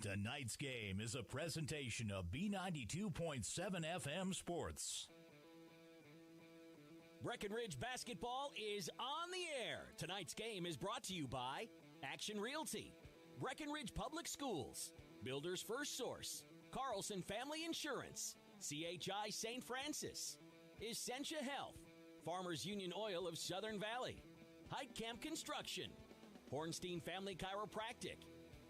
Tonight's game is a presentation of B92.7 FM Sports. Breckenridge basketball is on the air. Tonight's game is brought to you by Action Realty, Breckenridge Public Schools, Builders First Source, Carlson Family Insurance, CHI St. Francis, Essentia Health, Farmers Union Oil of Southern Valley, Hike Camp Construction, Hornstein Family Chiropractic,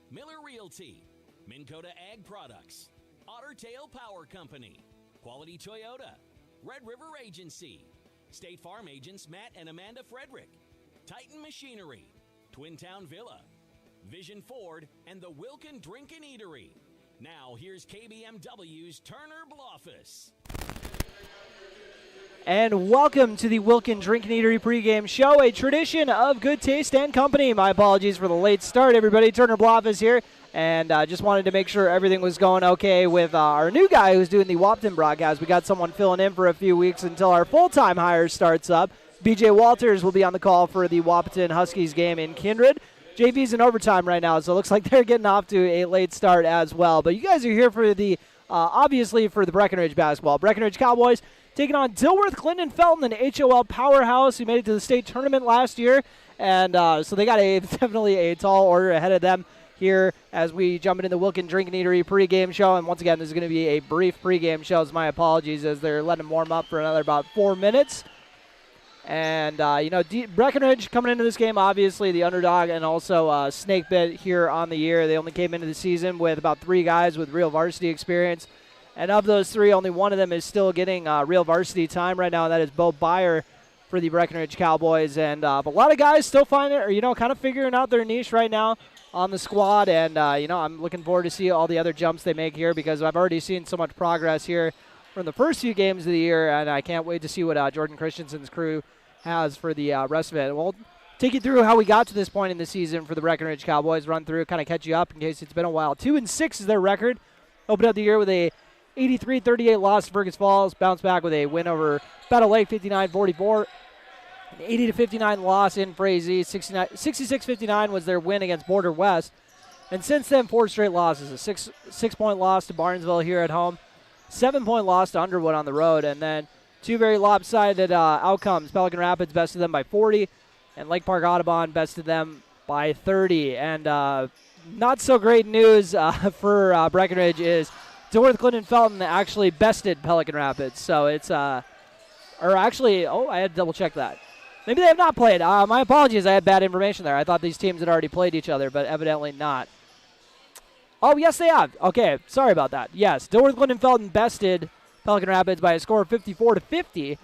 Miller Realty, Minn Kota Ag Products, Otter Tail Power Company, Quality Toyota, Red River Agency, State Farm agents Matt and Amanda Frederick, Titan Machinery, Twin Town Villa, Vision Ford, and the Wilkin Drink and Eatery. Now here's KBMW's Turner Bluffus. And welcome to the Wilkin Drink and Eatery pregame show, a tradition of good taste and company. My apologies for the late start, everybody. Turner Bluffus here, and just wanted to make sure everything was going okay with our new guy who's doing the Wapton broadcast. We got someone filling in for a few weeks until our full-time hire starts up. BJ Walters will be on the call for the Wapton Huskies game in Kindred. JV's in overtime right now, so it looks like they're getting off to a late start as well. But you guys are here for the, obviously, for the Breckenridge basketball. Breckenridge Cowboys taking on Dilworth-Glyndon-Felton, an HOL powerhouse who made it to the state tournament last year. And so they got definitely a tall order ahead of them here as we jump into the Wilkin Drink and Eatery pregame show. And once again, this is going to be a brief pregame show. So my apologies as they're letting them warm up for another about 4 minutes. And, Breckenridge coming into this game, obviously the underdog and also snakebit here on the year. They only came into the season with about 3 guys with real varsity experience. And of those 3, only one of them is still getting real varsity time right now, and that is Bo Byer for the Breckenridge Cowboys. And but a lot of guys still finding it, or, kind of figuring out their niche right now on the squad. And, I'm looking forward to see all the other jumps they make here because I've already seen so much progress here from the first few games of the year, and I can't wait to see what Jordan Christensen's crew has for the rest of it. We'll take you through how we got to this point in the season for the Breckenridge Cowboys, run through, kind of catch you up in case it's been a while. 2-6 is their record. Opened up the year with a 83-38 loss to Fergus Falls, bounced back with a win over Battle Lake 59-44. An 80-59 loss in Frazee. 66-59 was their win against Border West. And since then, 4 straight losses. A six-point loss to Barnesville here at home. 7-point loss to Underwood on the road. And then 2 very lopsided outcomes. Pelican Rapids bested them by 40, and Lake Park Audubon bested them by 30. And not so great news for Breckenridge is Dilworth-Glyndon-Felton actually bested Pelican Rapids. So it's, I had to double check that. Maybe they have not played. My apologies, I had bad information there. I thought these teams had already played each other, but evidently not. Oh, yes, they have. Okay, sorry about that. Yes, Dilworth-Glyndon-Felton bested Pelican Rapids by a score of 54-50,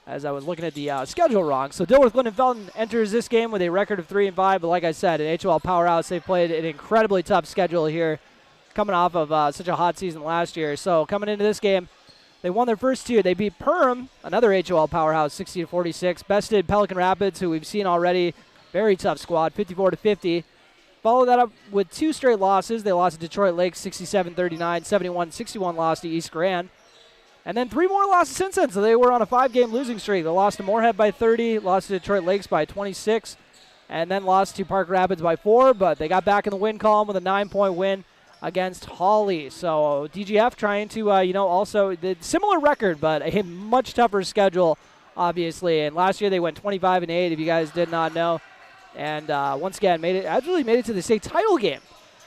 as I was looking at the schedule wrong. So Dilworth-Glyndon-Felton enters this game with a record of 3-5, but like I said, an HOL powerhouse. They played an incredibly tough schedule here, coming off of such a hot season last year. So coming into this game, they won their first 2. They beat Perham, another HOL powerhouse, 60-46. Bested Pelican Rapids, who we've seen already, very tough squad, 54-50. Followed that up with 2 straight losses. They lost to Detroit Lake, 67-39, 71-61 loss to East Grand. And then 3 more losses since then, so they were on a 5-game losing streak. They lost to Moorhead by 30, lost to Detroit Lakes by 26, and then lost to Park Rapids by 4, but they got back in the win column with a 9-point win against Hawley. So DGF trying to, also the similar record, but a much tougher schedule, obviously. And last year they went 25-8, if you guys did not know. And once again, made it to the state title game.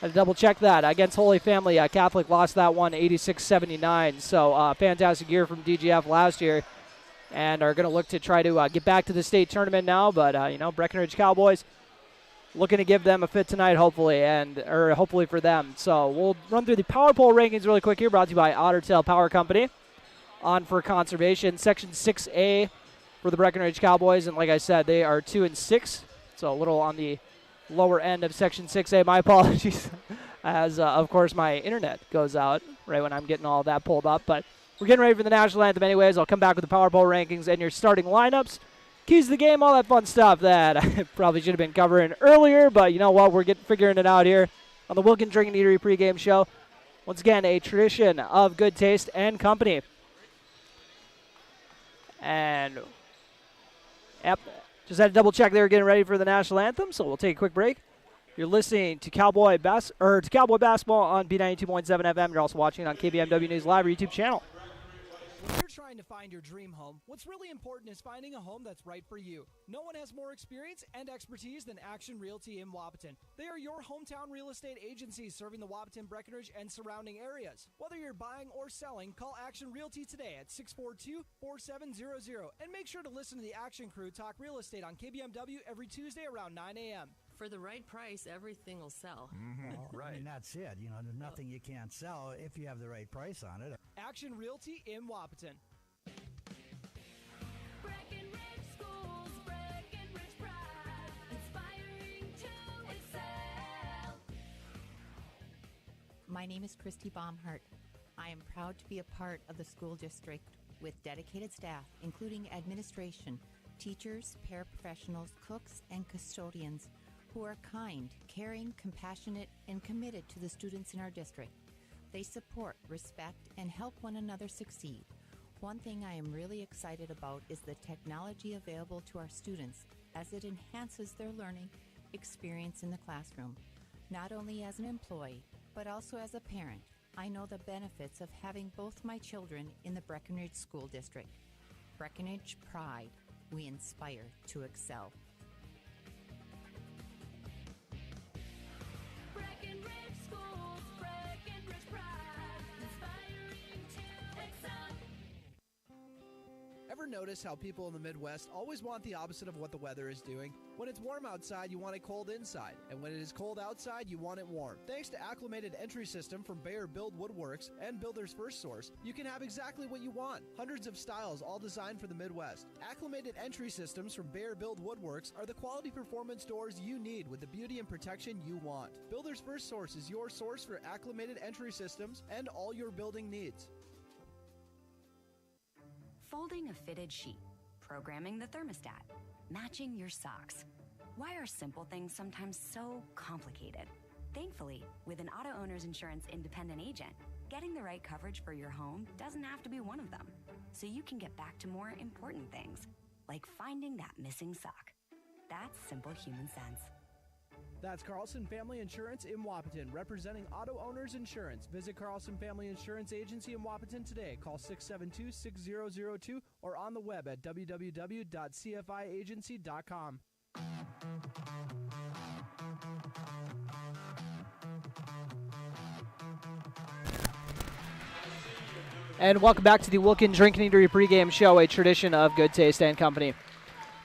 I had to double check that against Holy Family. Catholic lost that one 86-79. So fantastic year from DGF last year, and are going to look to try to get back to the state tournament now. But Breckenridge Cowboys looking to give them a fit tonight, hopefully, or hopefully for them. So we'll run through the power poll rankings really quick here, brought to you by Otter Tail Power Company. On for conservation, Section 6A for the Breckenridge Cowboys, and like I said, they are 2-6. So a little on the lower end of Section 6A. My apologies, as, of course, my internet goes out right when I'm getting all that pulled up. But we're getting ready for the national anthem anyways. I'll come back with the Power Bowl rankings and your starting lineups, keys to the game, all that fun stuff that I probably should have been covering earlier. But you know what? We're figuring it out here on the Wilkin Drink and Eatery pregame show. Once again, a tradition of good taste and company. And, yep. Just had to double check they were getting ready for the national anthem, so we'll take a quick break. You're listening to Cowboy Basketball on B92.7 FM. You're also watching on KBMW News Live YouTube channel. When you're trying to find your dream home, what's really important is finding a home that's right for you. No one has more experience and expertise than Action Realty in Wapaton. They are your hometown real estate agency serving the Wapaton, Breckenridge, and surrounding areas. Whether you're buying or selling, call Action Realty today at 642-4700. And make sure to listen to the Action Crew talk real estate on KBMW every Tuesday around 9 a.m. For the right price, everything will sell. Well, right. I mean, that's it. You know, there's nothing you can't sell if you have the right price on it. Action Realty in Wapaton. Breckenridge Schools, Breckenridge pride, inspiring to excel. My name is Christy Baumhart. I am proud to be a part of the school district with dedicated staff, including administration, teachers, paraprofessionals, cooks, and custodians who are kind, caring, compassionate, and committed to the students in our district. They support, respect, and help one another succeed. One thing I am really excited about is the technology available to our students as it enhances their learning experience in the classroom. Not only as an employee, but also as a parent, I know the benefits of having both my children in the Breckenridge School District. Breckenridge Pride. We inspire to excel. Breckenridge Schools, Breckenridge pride, inspiring to excel. Ever notice how people in the Midwest always want the opposite of what the weather is doing? When it's warm outside, you want it cold inside. And when it is cold outside, you want it warm. Thanks to Acclimated Entry System from Bayer Build Woodworks and Builder's First Source, you can have exactly what you want. Hundreds of styles, all designed for the Midwest. Acclimated Entry Systems from Bayer Build Woodworks are the quality performance doors you need with the beauty and protection you want. Builder's First Source is your source for acclimated entry systems and all your building needs. Folding a fitted sheet, programming the thermostat, matching your socks. Why are simple things sometimes so complicated? Thankfully, with an Auto Owners Insurance independent agent, getting the right coverage for your home doesn't have to be one of them. So you can get back to more important things, like finding that missing sock. That's simple human sense. That's Carlson Family Insurance in Wapaton, representing Auto Owners Insurance. Visit Carlson Family Insurance Agency in Wapaton today. Call 672-6002 or on the web at www.cfiagency.com. And welcome back to the Wilkin Drinking Eatery pregame show, a tradition of Good Taste and Company.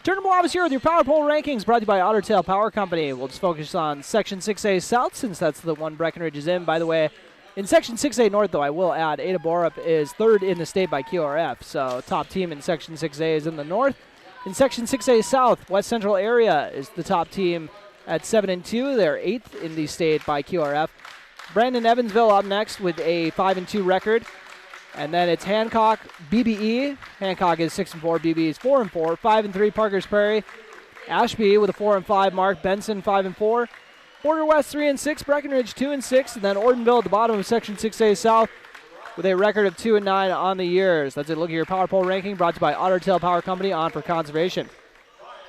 Turner Blavas here with your Power Poll rankings brought to you by Otter Tail Power Company. We'll just focus on Section 6A South since that's the one Breckenridge is in. By the way, in Section 6A North, though, I will add Ada Borup is third in the state by QRF, so top team in Section 6A is in the North. In Section 6A South, West Central area is the top team at 7-2. They're 8th in the state by QRF. Brandon Evansville up next with a 5-2 record. And then it's Hancock, BBE. Hancock is 6-4, BBE is 4-4. 5-3, Parker's Prairie. Ashby with a 4-5 mark. Benson 5-4. Border West 3-6. Breckenridge 2-6. And then Ortonville at the bottom of Section 6A South with a record of 2-9 on the years. That's it. Look at your Power Poll ranking brought to you by Otter Tail Power Company on for conservation.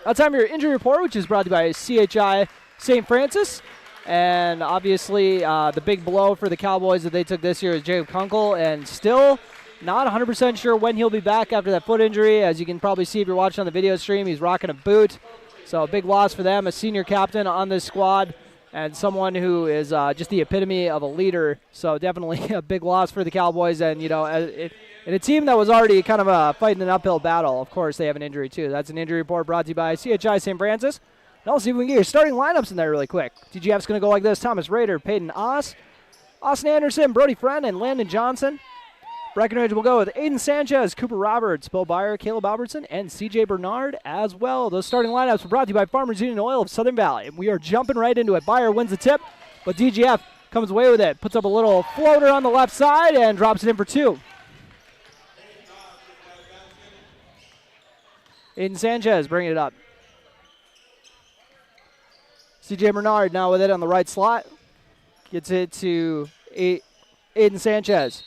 That's time for your injury report, which is brought to you by CHI St. Francis. And obviously, the big blow for the Cowboys that they took this year is Jacob Kunkel, and still not 100% sure when he'll be back after that foot injury. As you can probably see if you're watching on the video stream, he's rocking a boot. So a big loss for them, a senior captain on this squad, and someone who is just the epitome of a leader. So definitely a big loss for the Cowboys, and in a team that was already kind of fighting an uphill battle, of course, they have an injury too. That's an injury report brought to you by CHI St. Francis. Now let's see if we can get your starting lineups in there really quick. TGF's going to go like this. Thomas Rader, Peyton Oss, Austin Anderson, Brody Friend, and Landon Johnson. Breckenridge will go with Aiden Sanchez, Cooper Roberts, Bo Byer, Caleb Albertson, and CJ Bernard as well. Those starting lineups were brought to you by Farmers Union Oil of Southern Valley. We are jumping right into it. Byer wins the tip, but DGF comes away with it. Puts up a little floater on the left side and drops it in for two. Aiden Sanchez bringing it up. CJ Bernard now with it on the right slot. Gets it to Aiden Sanchez.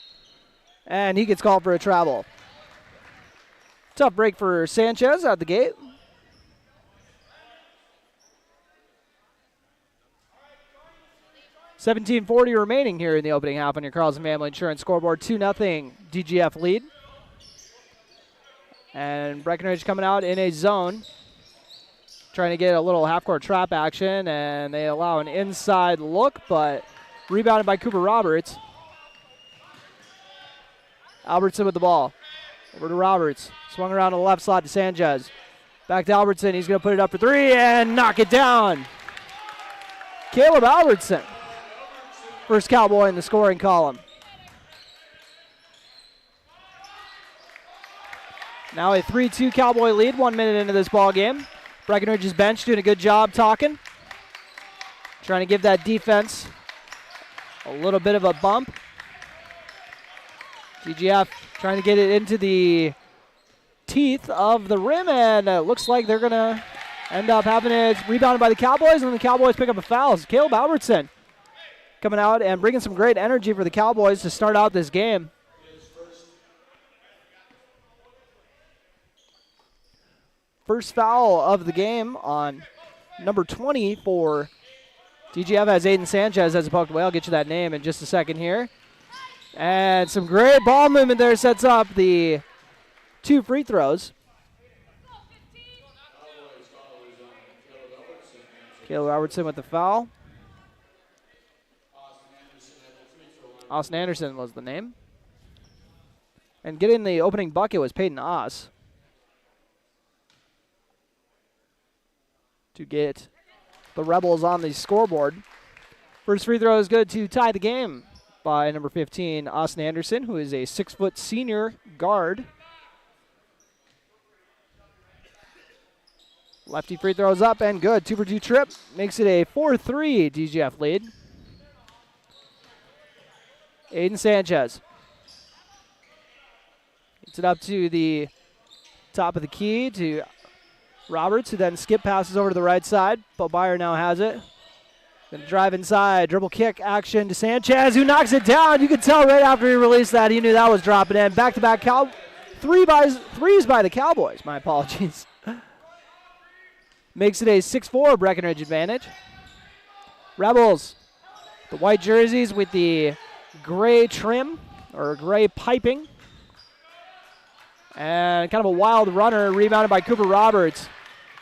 And he gets called for a travel. Tough break for Sanchez out the gate. 17:40 remaining here in the opening half on your Carlson Family Insurance scoreboard. 2-0 DGF lead. And Breckenridge coming out in a zone, trying to get a little half-court trap action, and they allow an inside look, but rebounded by Cooper Roberts. Albertson with the ball. Over to Roberts. Swung around to the left slot to Sanchez. Back to Albertson. He's going to put it up for three and knock it down. Caleb Albertson. First Cowboy in the scoring column. Now a 3-2 Cowboy lead, 1 minute into this ball game. Breckenridge's bench doing a good job talking. Trying to give that defense a little bit of a bump. DGF trying to get it into the teeth of the rim, and it looks like they're going to end up having it rebounded by the Cowboys, and the Cowboys pick up a foul. It's Caleb Albertson coming out and bringing some great energy for the Cowboys to start out this game. First foul of the game on number 20 for DGF has Aiden Sanchez as a poked away. I'll get you that name in just a second here. And some great ball movement there sets up the 2 free throws. Caleb Albertson with the foul. Austin Anderson was the name. And getting the opening bucket was Peyton Oss. To get the Rebels on the scoreboard. First free throw is good to tie the game by number 15, Austin Anderson, who is a 6-foot senior guard. Lefty free throws up and good. 2-for-2 trip makes it a 4-3 DGF lead. Aiden Sanchez gets it up to the top of the key to Roberts, who then skip passes over to the right side. Bo Byer now has it. Then drive inside, dribble kick action to Sanchez, who knocks it down. You could tell right after he released that, he knew that was dropping in. Back-to-back threes by the Cowboys. My apologies. Makes it a 6-4 Breckenridge advantage. Rebels, the white jerseys with the gray trim, or gray piping. And kind of a wild runner, rebounded by Cooper Roberts.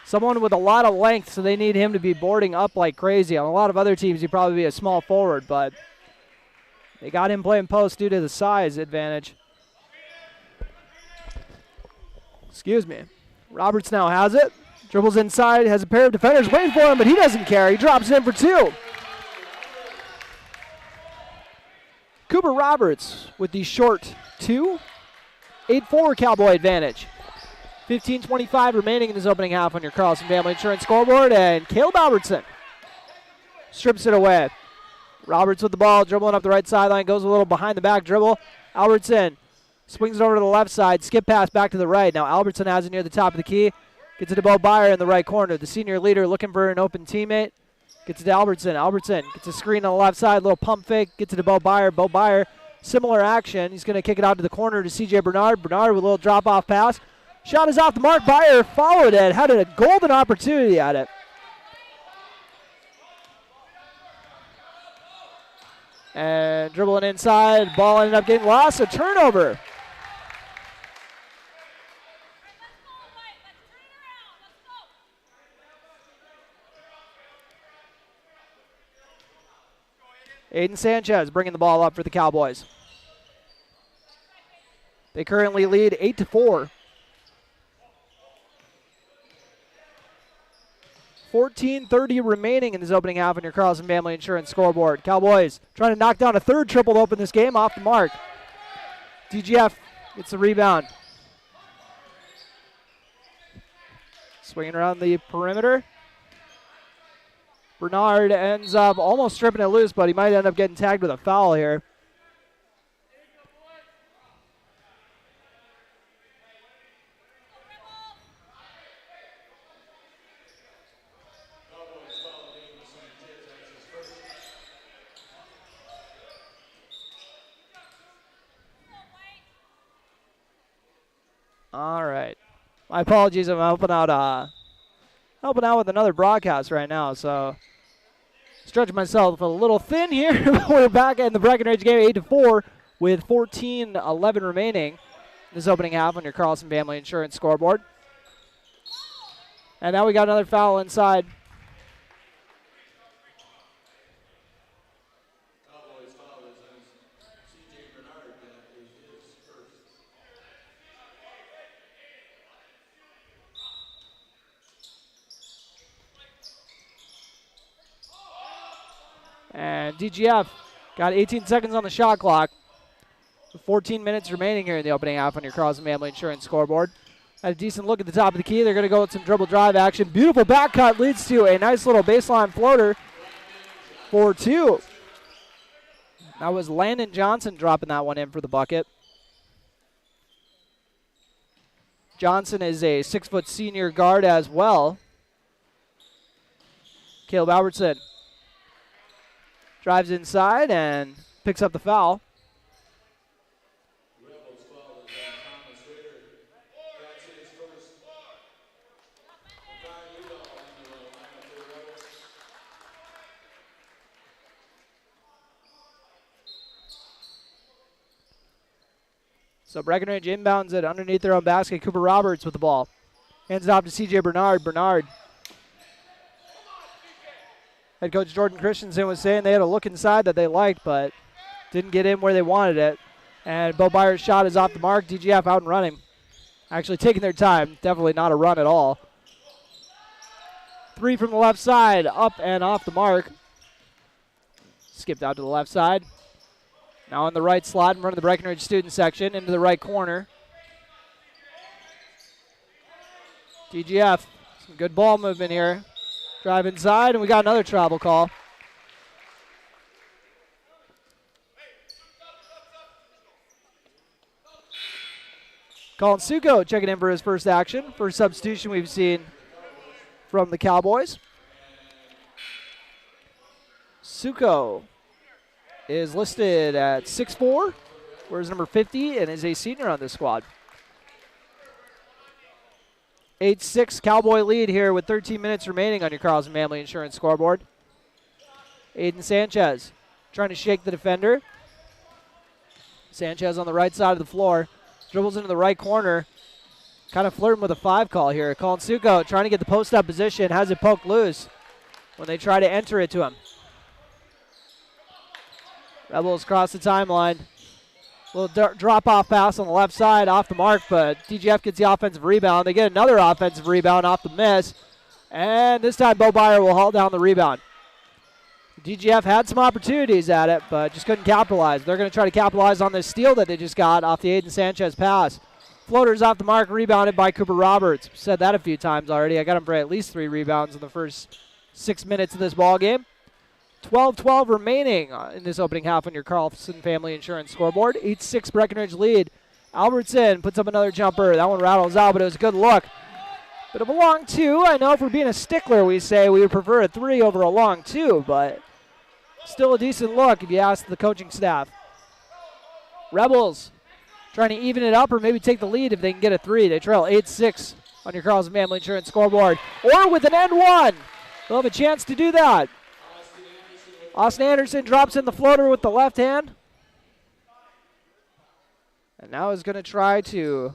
Someone with a lot of length, so they need him to be boarding up like crazy. On a lot of other teams, he'd probably be a small forward, but they got him playing post due to the size advantage. Excuse me. Roberts now has it. Dribbles inside, has a pair of defenders waiting for him, but he doesn't care. He drops it in for 2. Cooper Roberts with the short 2. 8-4 Cowboy advantage. 15:25 remaining in this opening half on your Carlson Family Insurance scoreboard, and Caleb Albertson strips it away. Roberts with the ball, dribbling up the right sideline, goes a little behind the back dribble. Albertson swings it over to the left side, skip pass back to the right. Now Albertson has it near the top of the key. Gets it to Bo Byer in the right corner. The senior leader looking for an open teammate. Gets it to Albertson. Albertson gets a screen on the left side, little pump fake, gets it to Bo Byer. Bo Byer, similar action. He's going to kick it out to the corner to C.J. Bernard. Bernard with a little drop-off pass. Shot is off the mark. Byer followed it, had a golden opportunity at it. And dribbling inside, ball ended up getting lost. A turnover. Aiden Sanchez bringing the ball up for the Cowboys. They currently lead 8-4. 14:30 remaining in this opening half on your Carlson Family Insurance scoreboard. Cowboys trying to knock down a third triple to open this game, off the mark. DGF gets the rebound. Swinging around the perimeter. Bernard ends up almost stripping it loose, but he might end up getting tagged with a foul here. All right. My apologies. I'm helping out with another broadcast right now, so Stretching myself a little thin here. We're back in the Breckenridge game, 8-4, with 14:11 remaining. This opening half on your Carlson Family Insurance scoreboard. And now we got another foul inside. And DGF got 18 seconds on the shot clock. 14 minutes remaining here in the opening half on your Carlson Family Insurance scoreboard. Had a decent look at the top of the key. They're going to go with some dribble drive action. Beautiful back cut leads to a nice little baseline floater for 2. That was Landon Johnson dropping that one in for the bucket. Johnson is a 6-foot senior guard as well. Caleb Albertson drives inside and picks up the foul. So Breckenridge inbounds it underneath their own basket. Cooper Roberts with the ball. Hands it off to C.J. Bernard. Head coach Jordan Christensen was saying they had a look inside that they liked, but didn't get in where they wanted it. And Bo Byers' shot is off the mark. DGF out and running. Actually taking their time. Definitely not a run at all. 3 from the left side. Up and off the mark. Skipped out to the left side. Now on the right slot in front of the Breckenridge student section into the right corner. DGF, some good ball movement here. Drive inside, and we got another travel call. Colin Suko checking in for his first action. First substitution we've seen from the Cowboys. Suko is listed at 6'4", wears number 50, and is a senior on this squad. 8-6 Cowboy lead here with 13 minutes remaining on your Carlson Family Insurance scoreboard. Aiden Sanchez trying to shake the defender. Sanchez on the right side of the floor. Dribbles into the right corner. Kind of flirting with a 5 call here. Colin Suko trying to get the post-up position. Has it poked loose when they try to enter it to him. Rebels cross the timeline. Little drop-off pass on the left side, off the mark, but DGF gets the offensive rebound. They get another offensive rebound off the miss, and this time Bo Byer will haul down the rebound. DGF had some opportunities at it, but just couldn't capitalize. They're going to try to capitalize on this steal that they just got off the Aiden Sanchez pass. Floaters off the mark, rebounded by Cooper Roberts. Said that a few times already. I got him for at least 3 rebounds in the first 6 minutes of this ball game. 12-12 remaining in this opening half on your Carlson Family Insurance scoreboard. 8-6 Breckenridge lead. Albertson puts up another jumper. That one rattles out, but it was a good look. Bit of a long 2. I know if we're being a stickler, we say we would prefer a 3 over a long 2, but still a decent look if you ask the coaching staff. Rebels trying to even it up or maybe take the lead if they can get a 3. They trail 8-6 on your Carlson Family Insurance scoreboard. Or with an end 1. They'll have a chance to do that. Austin Anderson drops in the floater with the left hand. And now is going to try to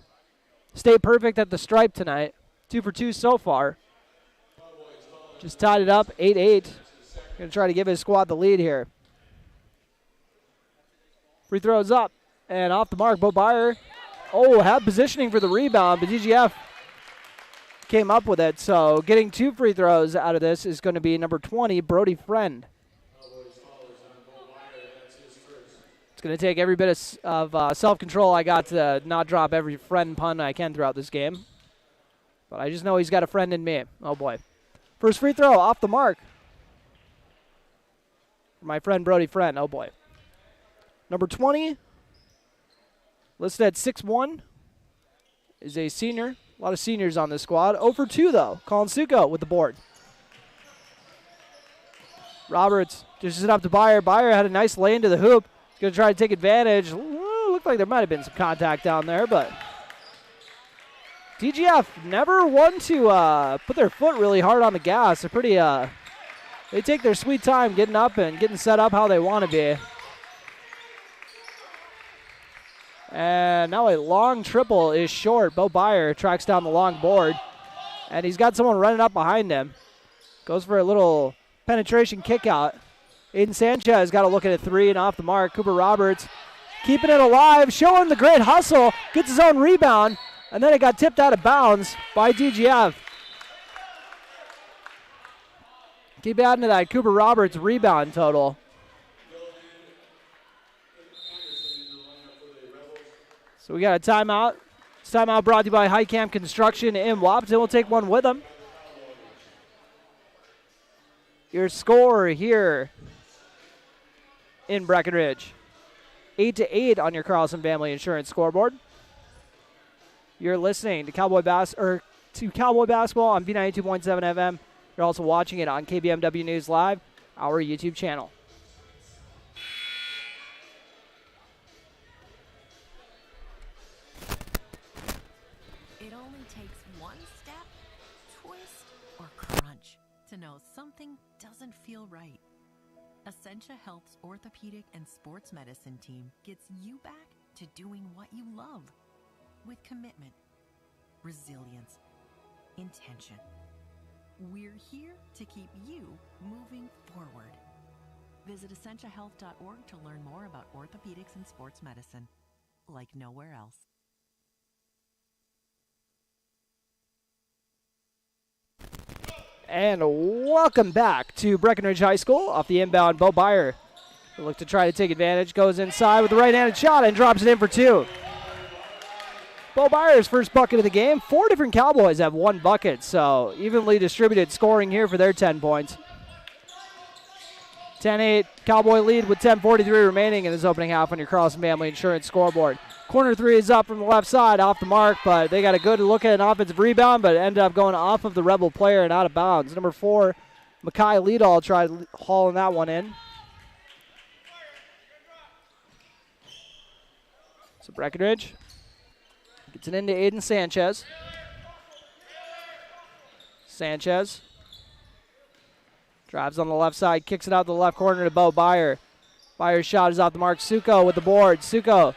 stay perfect at the stripe tonight. 2 for 2 so far. Just tied it up, 8-8. Going to try to give his squad the lead here. Free throws up and off the mark. Bo Byer, had positioning for the rebound, but DGF came up with it. So getting 2 free throws out of this is going to be number 20, Brody Friend. It's going to take every bit of self-control I got to not drop every friend pun I can throughout this game. But I just know he's got a friend in me. Oh, boy. First free throw off the mark. My friend Brody Friend. Oh, boy. Number 20, listed at 6'1", is a senior. A lot of seniors on this squad. 0 for 2, though. Colin Suko with the board. Roberts dishes it up to Byer. Byer had a nice lane to the hoop. Going to try to take advantage. Looked like there might have been some contact down there, but DGF never one to put their foot really hard on the gas. They're pretty They take their sweet time getting up and getting set up how they want to be. And now a long triple is short. Bo Byer tracks down the long board. And he's got someone running up behind him. Goes for a little penetration kick out. Aiden Sanchez got to look at a three and off the mark. Cooper Roberts keeping it alive, showing the great hustle. Gets his own rebound. And then it got tipped out of bounds by DGF. Keep adding to that Cooper Roberts rebound total. So we got a timeout. This timeout brought to you by Highcamp Construction in Wapton. We'll take one with them. Your score here in Breckenridge. 8-8 on your Carlson Family Insurance scoreboard. You're listening to Cowboy Basketball on B92.7 FM. You're also watching it on KBMW News Live, our YouTube channel. It only takes one step, twist, or crunch to know something doesn't feel right. Essentia Health's orthopedic and sports medicine team gets you back to doing what you love with commitment, resilience, intention. We're here to keep you moving forward. Visit essentiahealth.org to learn more about orthopedics and sports medicine, like nowhere else. And welcome back to Breckenridge High School off the inbound. Bo Byer will look to try to take advantage. Goes inside with the right-handed shot and drops it in for two. Bo Byer's first bucket of the game. 4 different Cowboys have 1 bucket, so evenly distributed scoring here for their 10 points. 10-8 Cowboy lead with 10:43 remaining in this opening half on your Carlson Family Insurance scoreboard. Corner three is up from the left side, off the mark, but they got a good look at an offensive rebound, but ended up going off of the Rebel player and out of bounds. Number 4, Makai Liedall tried hauling that one in. So Breckenridge gets it into Aiden Sanchez. Sanchez drives on the left side, kicks it out the left corner to Bo Byer. Byer's shot is off the mark. Suko with the board. Suko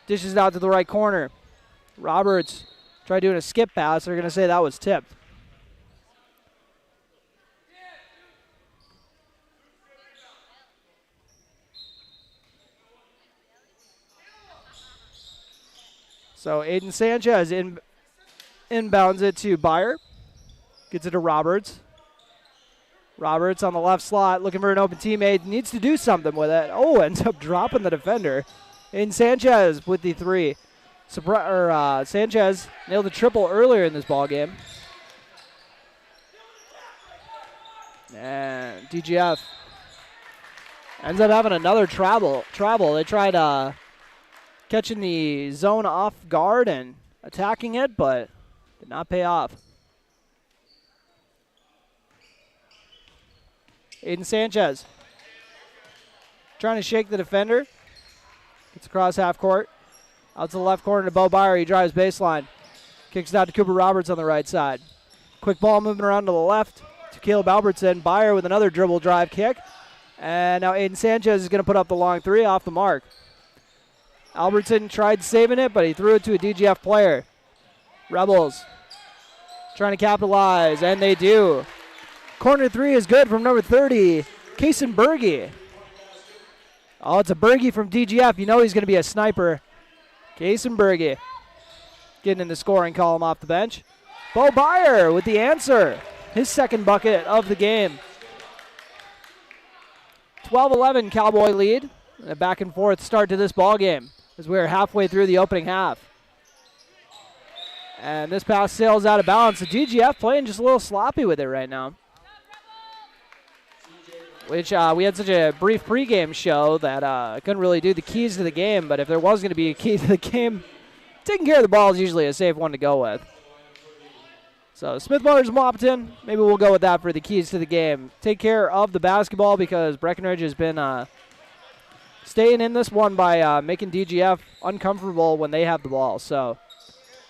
dishes it out to the right corner. Roberts tried doing a skip pass. They're going to say that was tipped. So Aiden Sanchez inbounds it to Byer. Gets it to Roberts. Roberts on the left slot looking for an open teammate. Needs to do something with it. Oh, ends up dropping the defender. Aiden Sanchez with the three. Sanchez nailed the triple earlier in this ball game. And DGF ends up having another travel. They tried catching the zone off guard and attacking it, but did not pay off. Aiden Sanchez trying to shake the defender. Gets across half court. Out to the left corner to Bo Byer. He drives baseline. Kicks it out to Cooper Roberts on the right side. Quick ball moving around to the left to Caleb Albertson. Byer with another dribble drive kick. And now Aiden Sanchez is going to put up the long three off the mark. Albertson tried saving it, but he threw it to a DGF player. Rebels trying to capitalize, and they do. Corner three is good from number 30, Kason Berge. Oh, it's a Berge from DGF. You know he's going to be a sniper. Kason Berge getting in the scoring column off the bench. Bo Byer with the answer. His second bucket of the game. 12-11 Cowboy lead. And a back and forth start to this ball game as we're halfway through the opening half. And this pass sails out of bounds. The DGF playing just a little sloppy with it right now. Which we had such a brief pregame show that I couldn't really do the keys to the game. But if there was going to be a key to the game, taking care of the ball is usually a safe one to go with. So Smith Motors Wapton, maybe we'll go with that for the keys to the game. Take care of the basketball because Breckenridge has been staying in this one by making DGF uncomfortable when they have the ball. So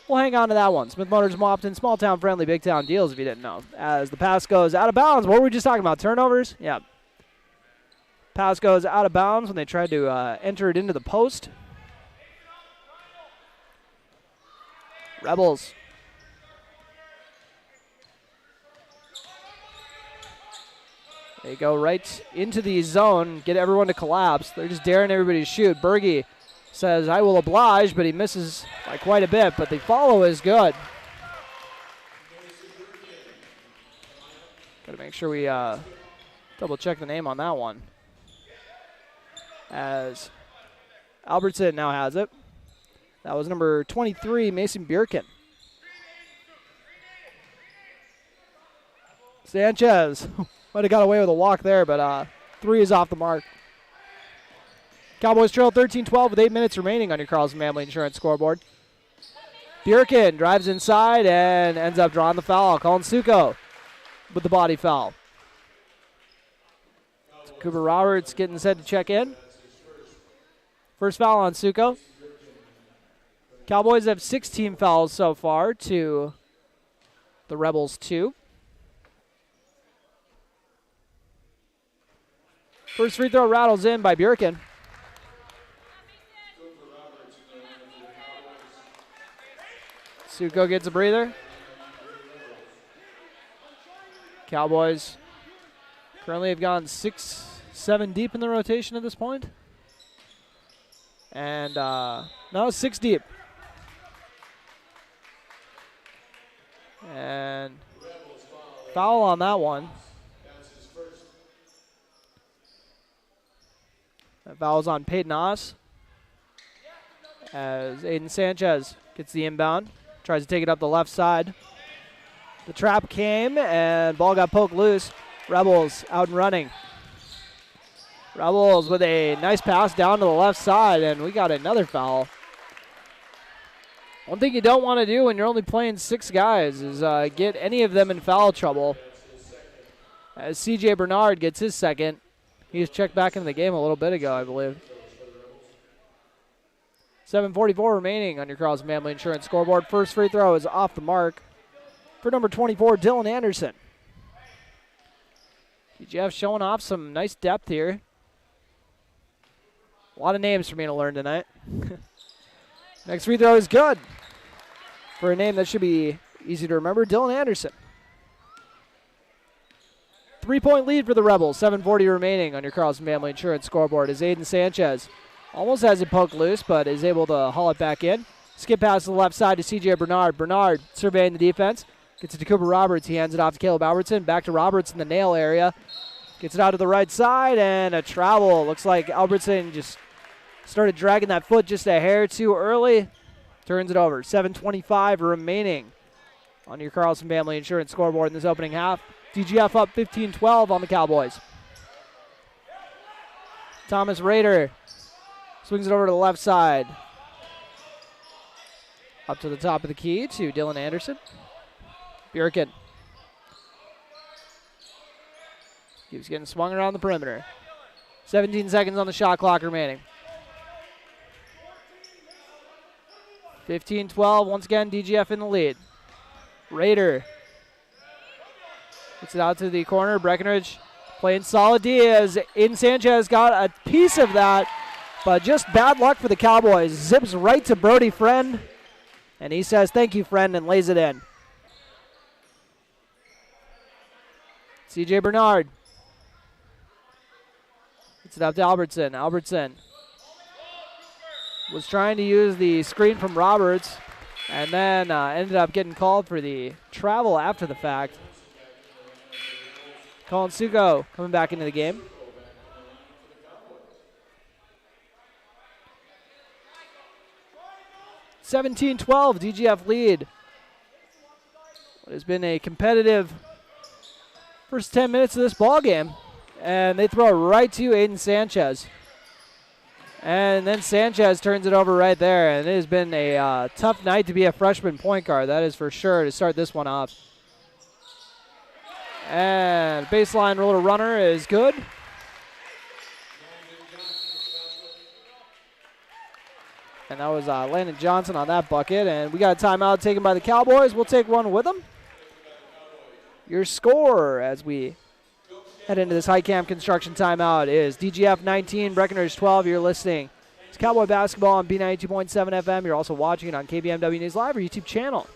we'll hang on to that one. Smith Motors Mopton, small town friendly, big town deals if you didn't know. As the pass goes out of bounds. What were we just talking about? Turnovers? Yeah. Pass goes out of bounds when they tried to enter it into the post. Rebels. They go right into the zone, get everyone to collapse. They're just daring everybody to shoot. Berge says, I will oblige, but he misses by quite a bit, but the follow is good. Got to make sure we double check the name on that one. As Albertson now has it. That was number 23, Mason Bjerken. Sanchez might have got away with a walk there, but 3 is off the mark. Cowboys trail 13-12 with 8 minutes remaining on your Carlson Family Insurance scoreboard. Bjerken drives inside and ends up drawing the foul. Colin Suko with the body foul. So Cooper Roberts getting set to check in. First foul on Suko. Cowboys have 16 fouls so far to the Rebels 2. First free throw rattles in by Bjerken. Suko gets a breather. Cowboys currently have gone 6-7 deep in the rotation at this point. And no, 6 deep. And foul on that one. That foul's on Peyton Oss. As Aiden Sanchez gets the inbound. Tries to take it up the left side. The trap came and ball got poked loose. Rebels out and running. Rebels with a nice pass down to the left side, and we got another foul. One thing you don't want to do when you're only playing 6 guys is get any of them in foul trouble. As CJ Bernard gets his second. He was checked back into the game a little bit ago, I believe. 7:44 remaining on your Carlson Family Insurance scoreboard. First free throw is off the mark for number 24, Dylan Anderson. DGF showing off some nice depth here. A lot of names for me to learn tonight. Next free throw is good. For a name that should be easy to remember, Dylan Anderson. 3-point lead for the Rebels. 7:40 remaining on your Carlson Family Insurance scoreboard as Aiden Sanchez almost has it poked loose, but is able to haul it back in. Skip pass to the left side to CJ Bernard. Bernard surveying the defense. Gets it to Cooper Roberts. He hands it off to Caleb Albertson. Back to Roberts in the nail area. Gets it out to the right side and a travel. Looks like Albertson just started dragging that foot just a hair too early. Turns it over. 7:25 remaining on your Carlson Family Insurance scoreboard in this opening half. DGF up 15-12 on the Cowboys. Thomas Rader swings it over to the left side. Up to the top of the key to Dylan Anderson. Bjerken keeps getting swung around the perimeter. 17 seconds on the shot clock remaining. 15-12, once again, DGF in the lead. Rader gets it out to the corner. Breckenridge playing solid D as Aiden Sanchez got a piece of that, but just bad luck for the Cowboys. Zips right to Brody Friend, and he says, thank you, friend, and lays it in. CJ Bernard gets it up to Albertson. Albertson was trying to use the screen from Roberts and then ended up getting called for the travel after the fact. Colin Suko coming back into the game. (17-12) DGF lead. It has been a competitive first 10 minutes of this ball game, and they throw it right to Aiden Sanchez. And then Sanchez turns it over right there, and it has been a tough night to be a freshman point guard, that is for sure, to start this one off. And baseline roller runner is good. And that was Landon Johnson on that bucket. And we got a timeout taken by the Cowboys. We'll take one with them. Your score as we head into this high camp construction timeout is DGF 19, Breckenridge 12. You're listening to Cowboy Basketball on B92.7 FM. You're also watching it on KBMW News Live or YouTube channel.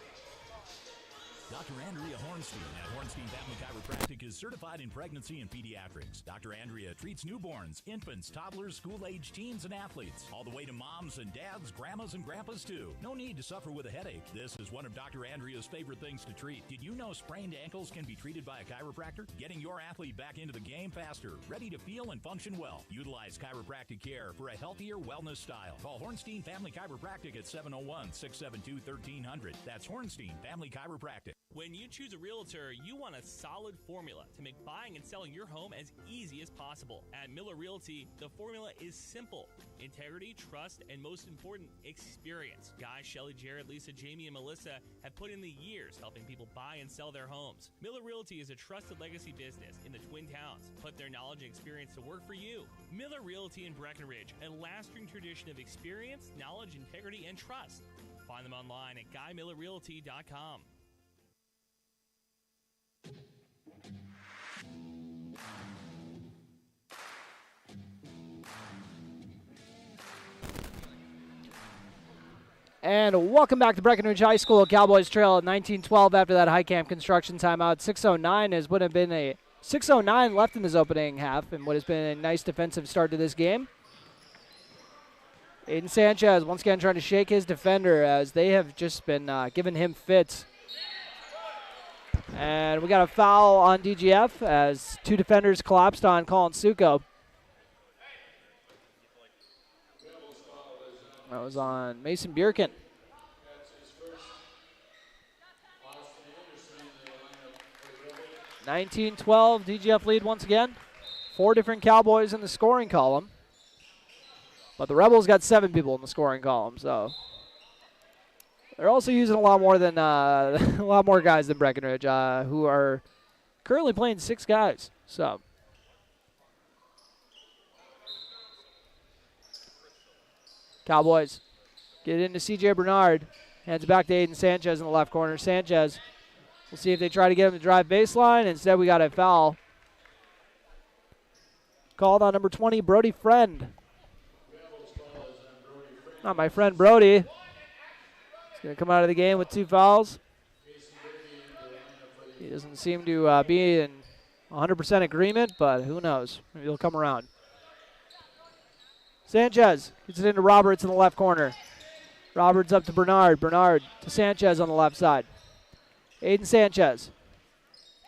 Dr. Andrea Hornstein at Hornstein Family Chiropractic is certified in pregnancy and pediatrics. Dr. Andrea treats newborns, infants, toddlers, school-age teens, and athletes, all the way to moms and dads, grandmas and grandpas too. No need to suffer with a headache. This is one of Dr. Andrea's favorite things to treat. Did you know sprained ankles can be treated by a chiropractor? Getting your athlete back into the game faster, ready to feel and function well. Utilize chiropractic care for a healthier wellness style. Call Hornstein Family Chiropractic at 701-672-1300. That's Hornstein Family Chiropractic. When you choose a realtor, you want a solid formula to make buying and selling your home as easy as possible. At Miller Realty, the formula is simple: integrity, trust, and most important, experience. Guy, Shelley, Jared, Lisa, Jamie, and Melissa have put in the years helping people buy and sell their homes. Miller Realty is a trusted legacy business in the Twin Towns. Put their knowledge and experience to work for you. Miller Realty in Breckenridge, a lasting tradition of experience, knowledge, integrity, and trust. Find them online at GuyMillerRealty.com. And welcome back to Breckenridge High School. Cowboys trail at 19-12 after that high camp construction timeout. 6:09 would have been a 6:09 left in this opening half, and what has been a nice defensive start to this game. Aiden Sanchez once again trying to shake his defender as they have just been giving him fits. And we got a foul on DGF as two defenders collapsed on Colin Suko. That was on Mason Bierkin. 19-12, DGF lead once again. 4 different Cowboys in the scoring column. But the Rebels got 7 people in the scoring column, so they're also using a lot more than a lot more guys than Breckenridge, who are currently playing 6 guys. So Cowboys get it into C.J. Bernard. Hands back to Aiden Sanchez in the left corner. Sanchez, we'll see if they try to get him to drive baseline. Instead, we got a foul called on number 20, Brody Friend. Not my friend Brody. He's going to come out of the game with 2 fouls. He doesn't seem to be in 100% agreement, but who knows? Maybe he'll come around. Sanchez gets it into Roberts in the left corner. Roberts up to Bernard. Bernard to Sanchez on the left side. Aiden Sanchez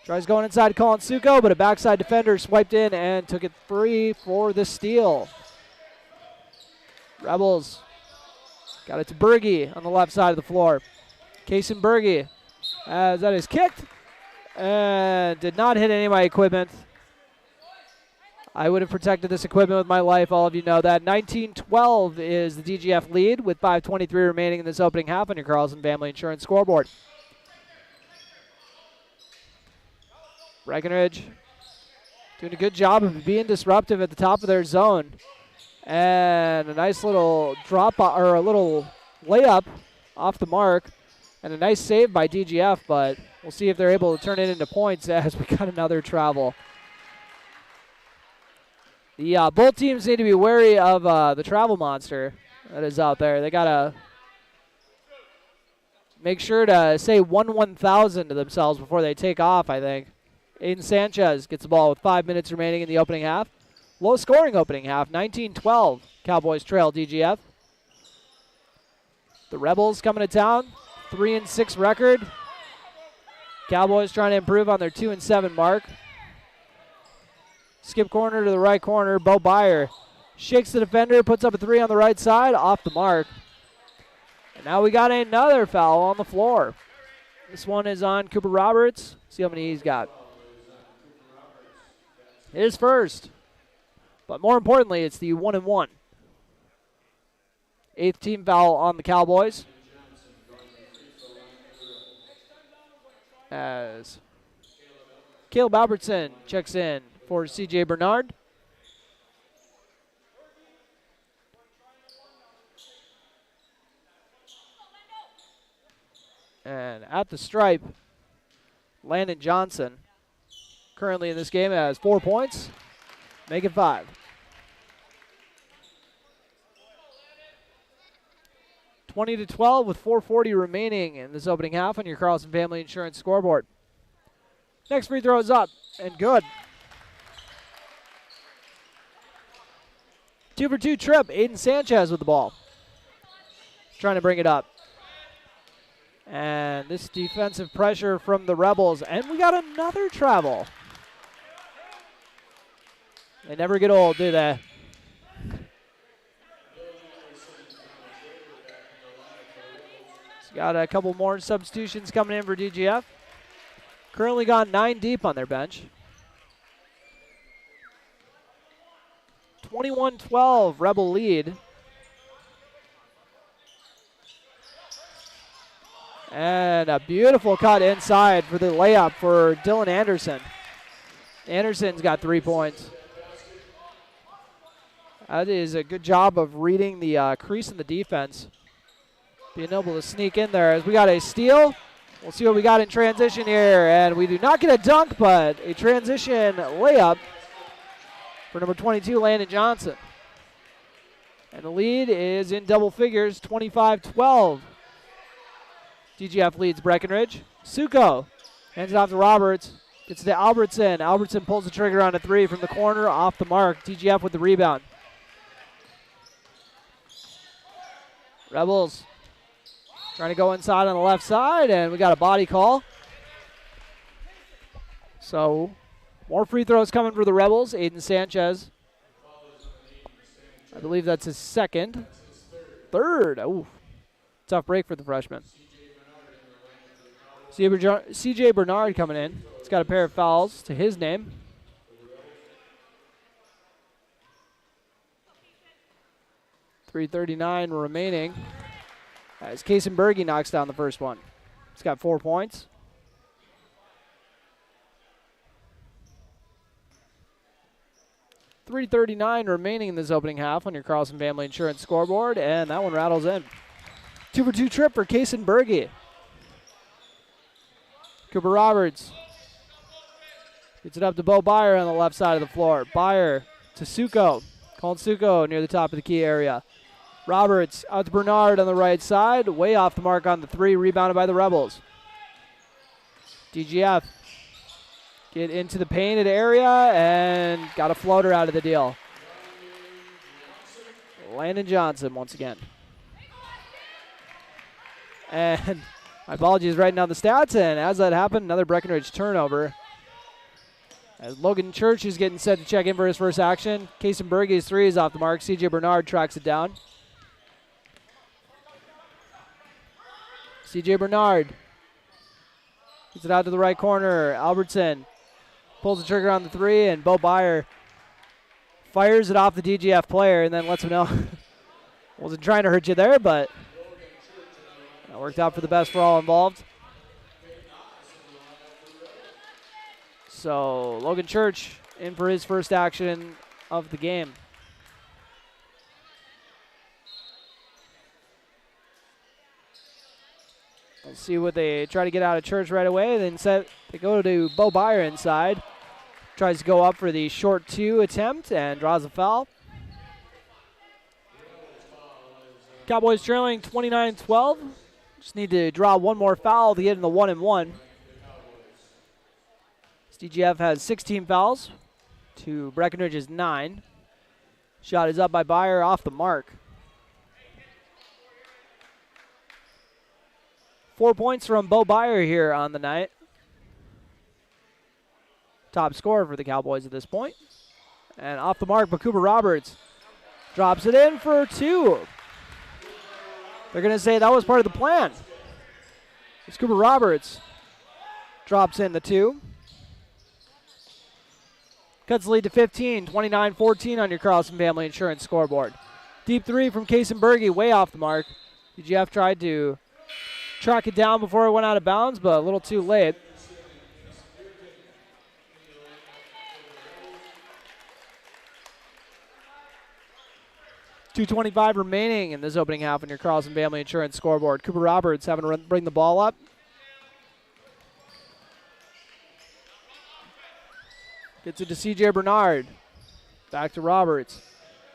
tries going inside Colin Suko, but a backside defender swiped in and took it free for the steal. Rebels got it to Berge on the left side of the floor. Kason Berge, as that is kicked and did not hit any of my equipment. I would have protected this equipment with my life. All of you know that. 19-12 is the DGF lead with 5:23 remaining in this opening half on your Carlson Family Insurance scoreboard. Breckenridge doing a good job of being disruptive at the top of their zone. And a nice little drop or a little layup off the mark. And a nice save by DGF, but we'll see if they're able to turn it into points as we got another travel. The both teams need to be wary of the travel monster that is out there. They got to make sure to say 1/1000 to themselves before they take off, I think. Aiden Sanchez gets the ball with 5 minutes remaining in the opening half. Low scoring opening half, 19-12. Cowboys trail DGF. The Rebels coming to town, 3-6 record. Cowboys trying to improve on their 2-7 mark. Skip corner to the right corner. Bo Byer shakes the defender, puts up a 3 on the right side, off the mark. And now we got another foul on the floor. This one is on Cooper Roberts. See how many he's got. His first. But more importantly, it's the 1-1. 8th team foul on the Cowboys. As Caleb Albertson checks in for C.J. Bernard. And at the stripe, Landon Johnson, currently in this game, has 4 points. Make it 5. 20-12 with 4:40 remaining in this opening half on your Carlson Family Insurance scoreboard. Next free throw is up and good. 2-for-2 trip. Aiden Sanchez with the ball. Trying to bring it up. And this defensive pressure from the Rebels. And we got another travel. They never get old, do they? Got a couple more substitutions coming in for DGF. Currently gone 9 deep on their bench. 21-12, Rebel lead. And a beautiful cut inside for the layup for Dylan Anderson. Anderson's got 3 points. That is a good job of reading the crease in the defense. Being able to sneak in there as we got a steal. We'll see what we got in transition here. And we do not get a dunk, but a transition layup for number 22, Landon Johnson. And the lead is in double figures, 25-12. DGF leads Breckenridge. Suko hands it off to Roberts. Gets to Albertson. Albertson pulls the trigger on a 3 from the corner, off the mark. DGF with the rebound. Rebels trying to go inside on the left side, and we got a body call. So, more free throws coming for the Rebels. Aiden Sanchez. I believe that's his second. Third. Ooh, tough break for the freshman. CJ Bernard coming in. He's got a pair of fouls to his name. .339 remaining. As Kaysen knocks down the first one. He's got 4 points. .339 remaining in this opening half on your Carlson Family Insurance scoreboard, and that one rattles in. 2-for-2 trip for Kaysen Berge. Cooper Roberts gets it up to Bo Byer on the left side of the floor. Byer to Suko. Colin Suko near the top of the key area. Roberts out to Bernard on the right side. Way off the mark on the 3. Rebounded by the Rebels. DGF get into the painted area and got a floater out of the deal. Landon Johnson once again. And my apologies, writing down the stats. And as that happened, another Breckenridge turnover. As Logan Church is getting set to check in for his first action. Kaysen Berge's 3 is off the mark. CJ Bernard tracks it down. CJ Bernard gets it out to the right corner. Albertson pulls the trigger on the 3, and Bo Byer fires it off the DGF player and then lets him know. Wasn't trying to hurt you there, but that worked out for the best for all involved. So Logan Church in for his first action of the game. Let's see what they try to get out of Church right away. Then they go to Bo Byer inside. Tries to go up for the short 2 attempt and draws a foul. Cowboys trailing 29-12. Just need to draw one more foul to get in the 1-and-1. DGF has 16 fouls to Breckenridge's 9. Shot is up by Byer, off the mark. 4 points from Bo Byer here on the night. Top scorer for the Cowboys at this point. And off the mark, but Cooper Roberts drops it in for 2. They're going to say that was part of the plan. It's Cooper Roberts. Drops in the 2. Cuts the lead to 15, 29-14 on your Carlson Family Insurance scoreboard. Deep 3 from Kaysen Berge, way off the mark. DGF tried to track it down before it went out of bounds, but a little too late. .225 remaining in this opening half on your Carlson Family Insurance scoreboard. Cooper Roberts having to bring the ball up. Gets it to CJ Bernard. Back to Roberts.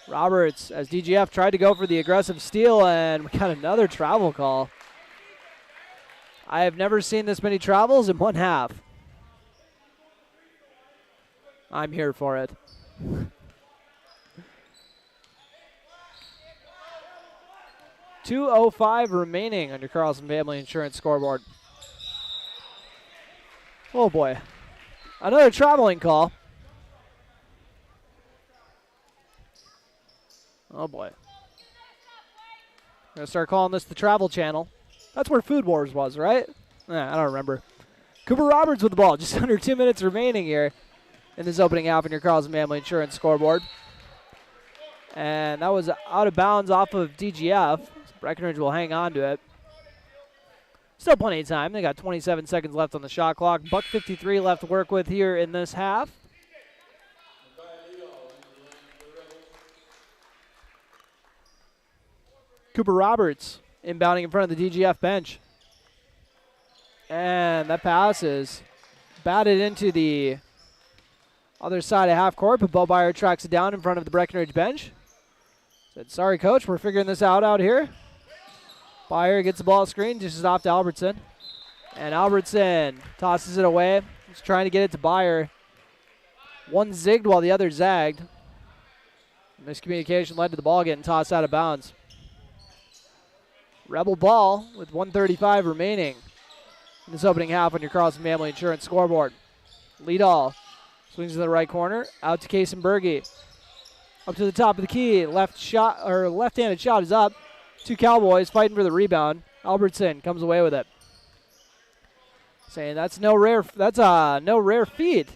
Roberts, as DGF tried to go for the aggressive steal, and we got another travel call. I have never seen this many travels in one half. I'm here for it. .205 remaining on your Carlson Family Insurance scoreboard. Oh boy. Another traveling call. Oh boy. Gonna start calling this the travel channel. That's where Food Wars was, right? I don't remember. Cooper Roberts with the ball. Just under 2 minutes remaining here in this opening half in your Carlson Family Insurance scoreboard. And that was out of bounds off of DGF. So Breckenridge will hang on to it. Still plenty of time. They got 27 seconds left on the shot clock. $1.53 left to work with here in this half. Cooper Roberts inbounding in front of the DGF bench. And that pass is batted into the other side of half court, but Bo Byer tracks it down in front of the Breckenridge bench. Said, sorry, coach, we're figuring this out here. Byer gets the ball screen, dishes off to Albertson. And Albertson tosses it away. He's trying to get it to Byer. One zigged while the other zagged. Miscommunication led to the ball getting tossed out of bounds. Rebel ball with 1:35 remaining in this opening half on your Carlson Family Insurance scoreboard. Liedall swings to the right corner, out to Kason Berge. Up to the top of the key, left-handed shot is up. Two Cowboys fighting for the rebound. Albertson comes away with it. Saying that's no rare feat.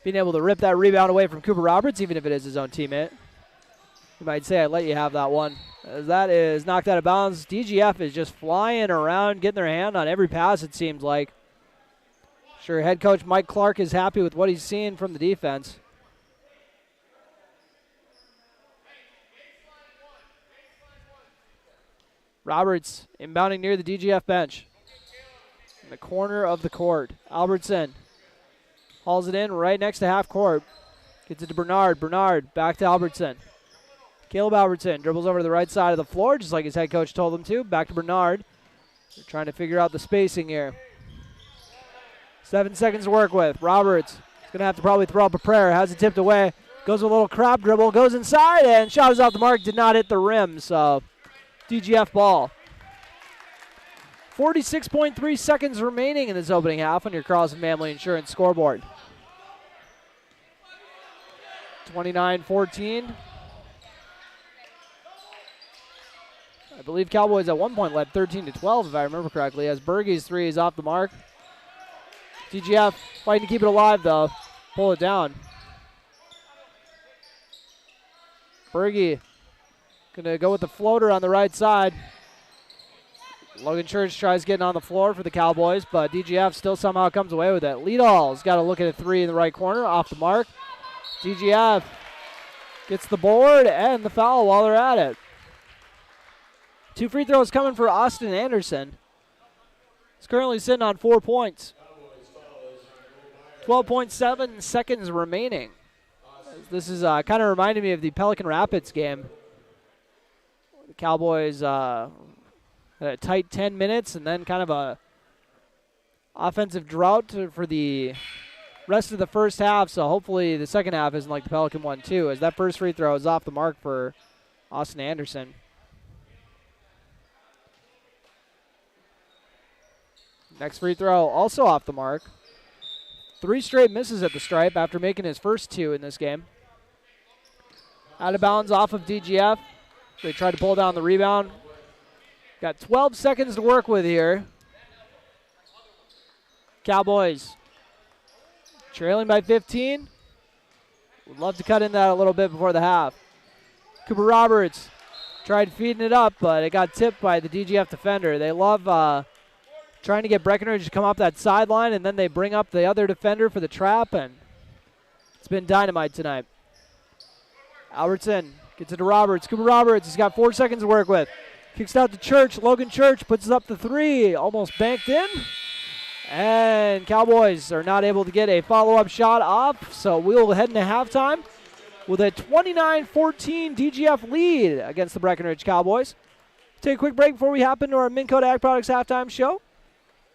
Being able to rip that rebound away from Cooper Roberts, even if it is his own teammate. You might say, I let you have that one. As that is knocked out of bounds. DGF is just flying around, getting their hand on every pass, it seems like. Sure, head coach Mike Clark is happy with what he's seeing from the defense. Roberts inbounding near the DGF bench. In the corner of the court. Albertson hauls it in right next to half court. Gets it to Bernard. Bernard back to Albertson. Caleb Albertson dribbles over to the right side of the floor, just like his head coach told him to. Back to Bernard. They're trying to figure out the spacing here. 7 seconds to work with. Roberts is going to have to probably throw up a prayer. Has it tipped away. Goes with a little crab dribble. Goes inside, and shot is off the mark. Did not hit the rim, so DGF ball. 46.3 seconds remaining in this opening half on your Carlson Family Insurance scoreboard. 29-14. I believe Cowboys at one point led 13-12, if I remember correctly, as Berge's three is off the mark. DGF fighting to keep it alive, though. Pull it down. Berge going to go with the floater on the right side. Logan Church tries getting on the floor for the Cowboys, but DGF still somehow comes away with it. Liedall's got to look at a three in the right corner, off the mark. DGF gets the board and the foul while they're at it. 2 free throws coming for Austin Anderson. He's currently sitting on 4 points. 12.7 seconds remaining. This is kind of reminding me of the Pelican Rapids game. The Cowboys had a tight 10 minutes and then kind of a offensive drought for the rest of the first half, so hopefully the second half isn't like the Pelican one too, as that first free throw is off the mark for Austin Anderson. Next free throw also off the mark. 3 straight misses at the stripe after making his first 2 in this game. Out of bounds off of DGF. They tried to pull down the rebound. Got 12 seconds to work with here. Cowboys trailing by 15. Would love to cut in that a little bit before the half. Cooper Roberts tried feeding it up, but it got tipped by the DGF defender. They love trying to get Breckenridge to come up that sideline, and then they bring up the other defender for the trap, and it's been dynamite tonight. Albertson gets it to Roberts. Cooper Roberts has got 4 seconds to work with. Kicks out to Church. Logan Church puts it up the 3. Almost banked in. And Cowboys are not able to get a follow-up shot off, so we'll head into halftime with a 29-14 DGF lead against the Breckenridge Cowboys. Take a quick break before we hop into our Minn Kota Ag Products halftime show.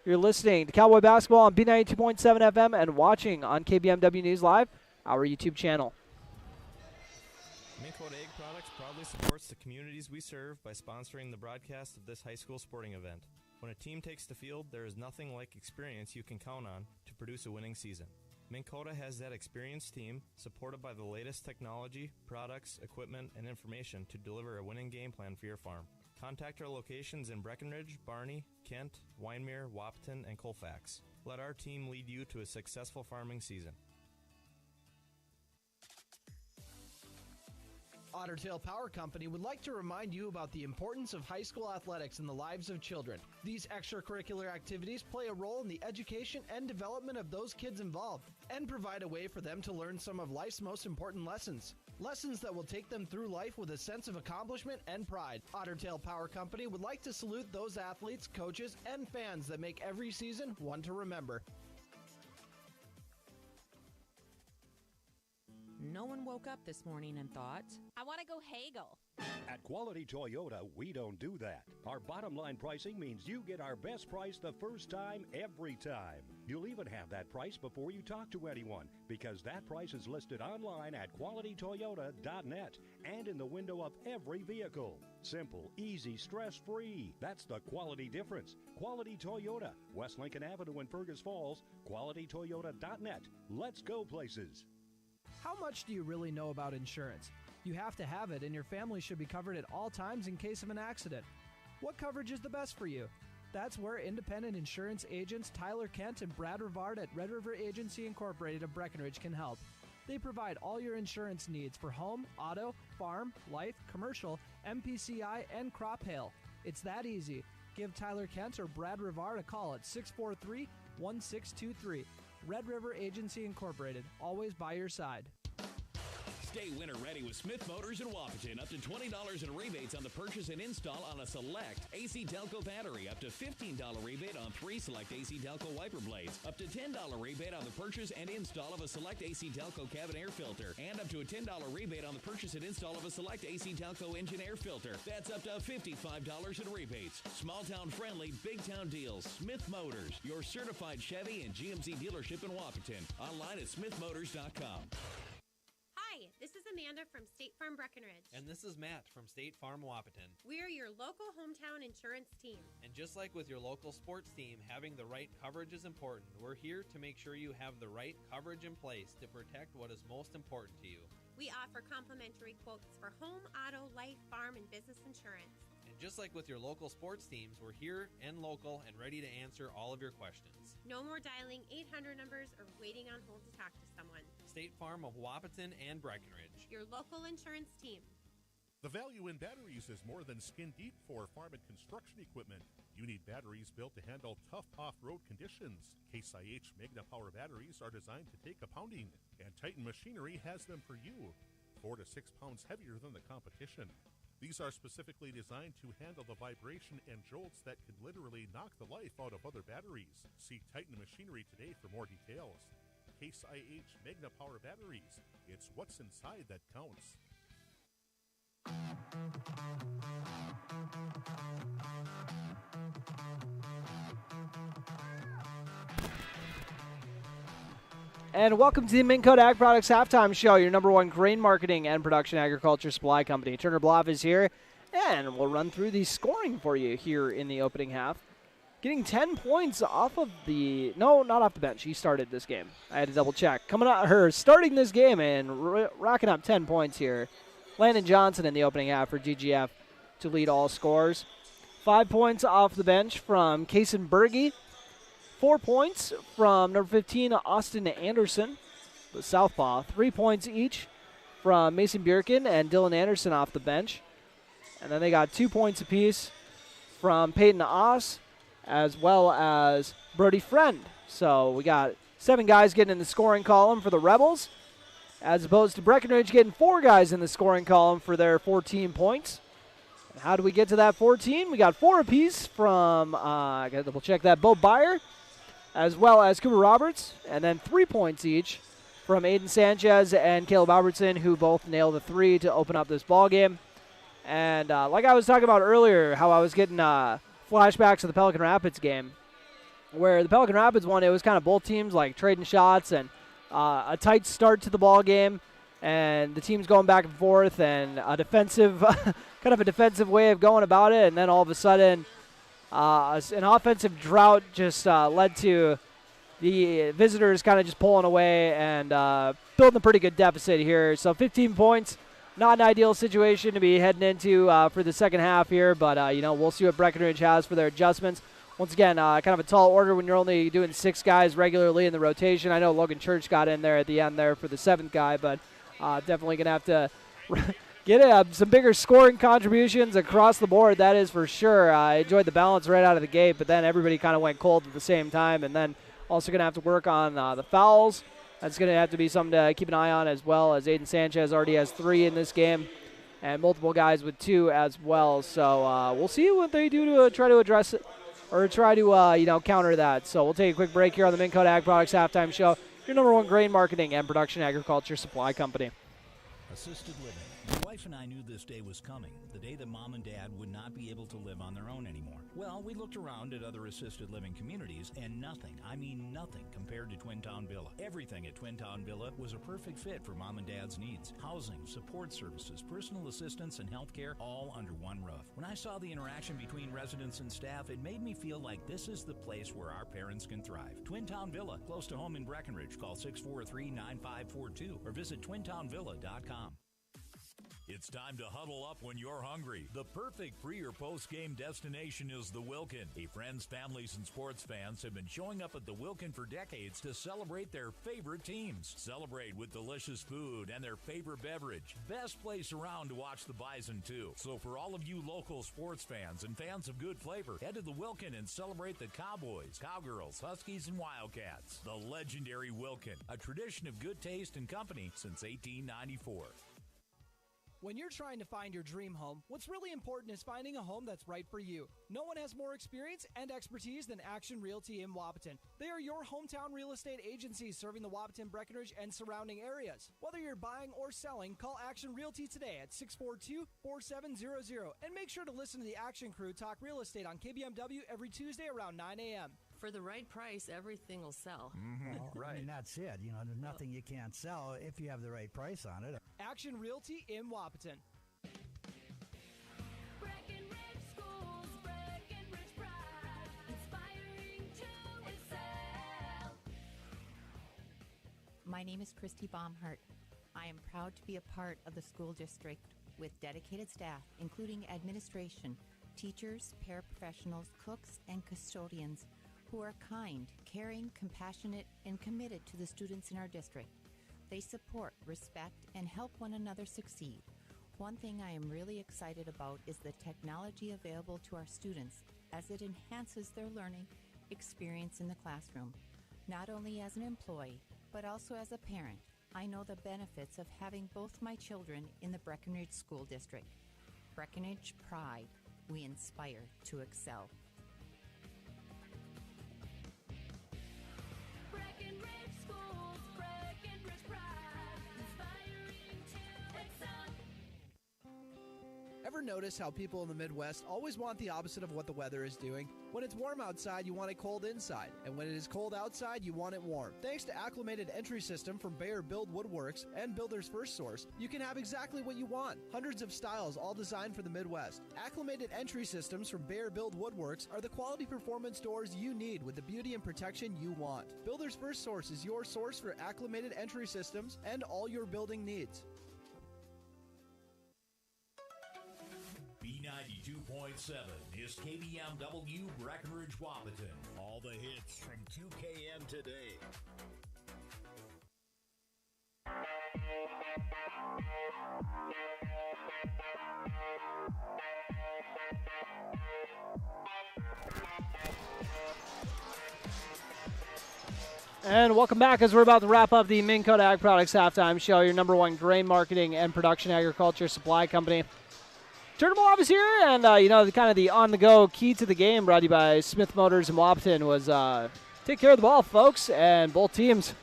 You're listening to Cowboy Basketball on B92.7 FM and watching on KBMW News Live, our YouTube channel. Minn Kota Ag Products proudly supports the communities we serve by sponsoring the broadcast of this high school sporting event. When a team takes the field, there is nothing like experience you can count on to produce a winning season. Minn Kota has that experienced team, supported by the latest technology, products, equipment, and information to deliver a winning game plan for your farm. Contact our locations in Breckenridge, Barney, Kent, Wyndmere, Wahpeton, and Colfax. Let our team lead you to a successful farming season. Otter Tail Power Company would like to remind you about the importance of high school athletics in the lives of children. These extracurricular activities play a role in the education and development of those kids involved and provide a way for them to learn some of life's most important lessons. Lessons that will take them through life with a sense of accomplishment and pride. Otter Tail Power Company would like to salute those athletes, coaches, and fans that make every season one to remember. No one woke up this morning and thought, I want to go haggle. At Quality Toyota, we don't do that. Our bottom line pricing means you get our best price the first time, every time. You'll even have that price before you talk to anyone, because that price is listed online at qualitytoyota.net and in the window of every vehicle. Simple, easy, stress-free. That's the quality difference. Quality Toyota, West Lincoln Avenue in Fergus Falls, qualitytoyota.net. Let's go places. How much do you really know about insurance? You have to have it, and your family should be covered at all times in case of an accident. What coverage is the best for you? That's where independent insurance agents Tyler Kent and Brad Rivard at Red River Agency Incorporated of Breckenridge can help. They provide all your insurance needs for home, auto, farm, life, commercial, MPCI, and crop hail. It's that easy. Give Tyler Kent or Brad Rivard a call at 643-1623. Red River Agency Incorporated, always by your side. Stay winter ready with Smith Motors in Wahpeton. Up to $20 in rebates on the purchase and install on a select AC Delco battery. Up to $15 rebate on 3 select AC Delco wiper blades. Up to $10 rebate on the purchase and install of a select AC Delco cabin air filter. And up to a $10 rebate on the purchase and install of a select AC Delco engine air filter. That's up to $55 in rebates. Small town friendly, big town deals. Smith Motors, your certified Chevy and GMC dealership in Wahpeton. Online at smithmotors.com. Hi, this is Amanda from State Farm Breckenridge. And this is Matt from State Farm Wahpeton. We are your local hometown insurance team. And just like with your local sports team, having the right coverage is important. We're here to make sure you have the right coverage in place to protect what is most important to you. We offer complimentary quotes for home, auto, life, farm, and business insurance. And just like with your local sports teams, we're here and local and ready to answer all of your questions. No more dialing 800 numbers or waiting on hold to talk to someone. State Farm of Wahpeton and Breckenridge. Your local insurance team. The value in batteries is more than skin deep for farm and construction equipment. You need batteries built to handle tough off-road conditions. Case IH Magna Power batteries are designed to take a pounding, and Titan Machinery has them for you, 4 to 6 pounds heavier than the competition. These are specifically designed to handle the vibration and jolts that can literally knock the life out of other batteries. See Titan Machinery today for more details. Case IH Magna Power batteries. It's what's inside that counts. And welcome to the Minn Kota Ag Products Halftime Show, your number one grain marketing and production agriculture supply company. Turner Bluff is here, and we'll run through the scoring for you here in the opening half. Getting 10 points off of the, no, not off the bench. He started this game. I had to double check. Starting this game and racking up 10 points here. Landon Johnson in the opening half for GGF to lead all scores. 5 points off the bench from Kason Berge. 4 points from number 15, Austin Anderson, the southpaw. 3 points each from Mason Bjerken and Dylan Anderson off the bench. And then they got 2 points apiece from Peyton Oss as well as Brody Friend. So we got 7 guys getting in the scoring column for the Rebels, as opposed to Breckenridge getting 4 guys in the scoring column for their 14 points. And how do we get to that 14? We got 4 apiece from, I got to double check that, Bo Byer, as well as Cooper Roberts, and then 3 points each from Aiden Sanchez and Caleb Albertson, who both nailed a 3 to open up this ball game. And like I was talking about earlier, how I was getting flashbacks of the Pelican Rapids game, where the Pelican Rapids one, it was kind of both teams like trading shots and a tight start to the ball game, and the teams going back and forth, and a defensive, kind of a defensive way of going about it, and then all of a sudden, an offensive drought just led to the visitors kind of just pulling away and building a pretty good deficit here. So 15 points, not an ideal situation to be heading into for the second half here, but we'll see what Breckenridge has for their adjustments. Once again, kind of a tall order when you're only doing 6 guys regularly in the rotation. I know Logan Church got in there at the end there for the 7th guy, but definitely going to have to get some bigger scoring contributions across the board, that is for sure. I enjoyed the balance right out of the gate, but then everybody kind of went cold at the same time, and then also going to have to work on the fouls. That's going to have to be something to keep an eye on, as well as Aiden Sanchez already has 3 in this game, and multiple guys with 2 as well. So we'll see what they do to try to address it, or try to counter that. So we'll take a quick break here on the Minn Kota Ag Products Halftime Show, your number 1 grain marketing and production agriculture supply company. Assisted living. My wife and I knew this day was coming, the day that Mom and Dad would not be able to live on their own anymore. Well, we looked around at other assisted living communities, and nothing, I mean nothing, compared to Twin Town Villa. Everything at Twin Town Villa was a perfect fit for Mom and Dad's needs. Housing, support services, personal assistance, and healthcare, all under one roof. When I saw the interaction between residents and staff, it made me feel like this is the place where our parents can thrive. Twin Town Villa, close to home in Breckenridge. Call 643-9542 or visit twintownvilla.com. It's time to huddle up when you're hungry. The perfect pre- or post-game destination is the Wilkin. Friends, families, and sports fans have been showing up at the Wilkin for decades to celebrate their favorite teams. Celebrate with delicious food and their favorite beverage. Best place around to watch the Bison, too. So for all of you local sports fans and fans of good flavor, head to the Wilkin and celebrate the Cowboys, Cowgirls, Huskies, and Wildcats. The legendary Wilkin, a tradition of good taste and company since 1894. When you're trying to find your dream home, what's really important is finding a home that's right for you. No one has more experience and expertise than Action Realty in Wapaton. They are your hometown real estate agency serving the Wapaton, Breckenridge, and surrounding areas. Whether you're buying or selling, call Action Realty today at 642-4700. And make sure to listen to the Action Crew talk real estate on KBMW every Tuesday around 9 a.m. For the right price, everything will sell. Well, I mean, that's it. There's nothing you can't sell if you have the right price on it. Action Realty in Wapaton. Breckenridge Schools, Breckenridge pride, inspiring to excel. My name is Christy Baumhart. I am proud to be a part of the school district with dedicated staff, including administration, teachers, paraprofessionals, cooks, and custodians who are kind, caring, compassionate, and committed to the students in our district. They support, respect, and help one another succeed. One thing I am really excited about is the technology available to our students as it enhances their learning experience in the classroom. Not only as an employee, but also as a parent, I know the benefits of having both my children in the Breckenridge School District. Breckenridge Pride. We inspire to excel. Breckenridge Schools, Breckenridge pride, inspiring to excel. Ever notice how people in the Midwest always want the opposite of what the weather is doing? When it's warm outside, you want it cold inside. And when it is cold outside, you want it warm. Thanks to Acclimated Entry System from Bayer Build Woodworks and Builder's First Source, you can have exactly what you want. Hundreds of styles, all designed for the Midwest. Acclimated Entry Systems from Bayer Build Woodworks are the quality performance doors you need with the beauty and protection you want. Builder's First Source is your source for acclimated entry systems and all your building needs. B92.7 is KBMW Breckenridge Wapaton. All the hits from 2KN today. And welcome back as we're about to wrap up the Minn Kota Ag Products Halftime Show, your number 1 grain marketing and production agriculture supply company. Turner Moab here, and kind of the on-the-go key to the game brought to you by Smith Motors in Wapaton was take care of the ball, folks. And both teams,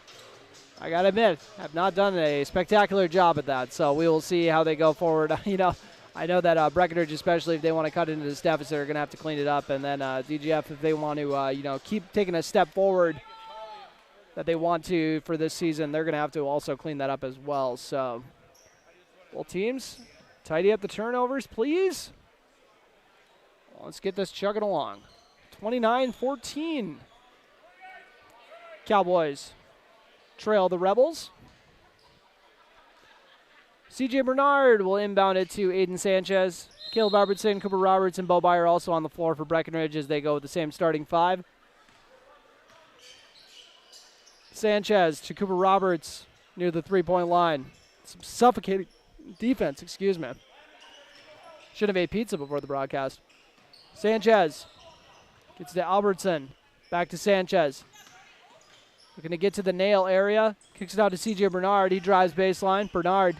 I got to admit, have not done a spectacular job at that. So we will see how they go forward. I know that Breckenridge, especially if they want to cut into this deficit, are going to have to clean it up. And then DGF, if they want to, keep taking a step forward that they want to for this season, they're going to have to also clean that up as well. So both teams, tidy up the turnovers, please. Let's get this chugging along. 29-14. Cowboys trail the Rebels. CJ Bernard will inbound it to Aiden Sanchez. Caleb Robertson, Cooper Roberts, and Bo Byer also on the floor for Breckenridge as they go with the same starting five. Sanchez to Cooper Roberts near the three-point line. Some suffocating defense, excuse me. Should have ate pizza before the broadcast. Sanchez gets to Albertson. Back to Sanchez. Looking to get to the nail area. Kicks it out to CJ Bernard. He drives baseline. Bernard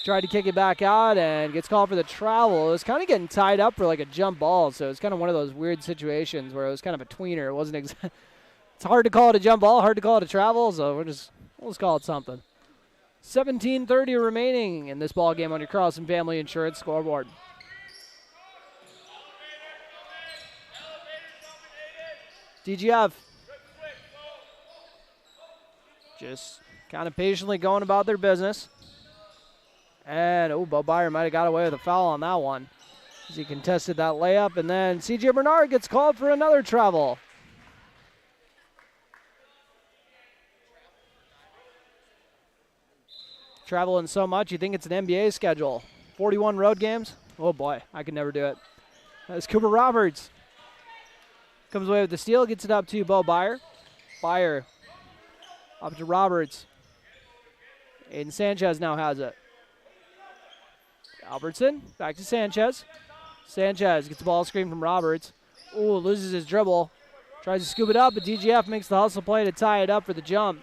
tried to kick it back out and gets called for the travel. It was kind of getting tied up for like a jump ball, so it's kind of one of those weird situations where it was kind of a tweener. It wasn't it's hard to call it a jump ball, hard to call it a travel, so we'll just call it something. 17:30 remaining in this ball game on your Carlson Family Insurance scoreboard. DGF just kind of patiently going about their business. And, Bo Byer might have got away with a foul on that one as he contested that layup. And then C.J. Bernard gets called for another travel. Traveling so much, you think it's an NBA schedule. 41 road games? Oh, boy, I could never do it. That's Cooper Roberts. Comes away with the steal, gets it up to Bo Byer. Byer up to Roberts. Aiden Sanchez now has it. Albertson, back to Sanchez. Sanchez gets the ball screen from Roberts. Ooh, loses his dribble. Tries to scoop it up, but DGF makes the hustle play to tie it up for the jump.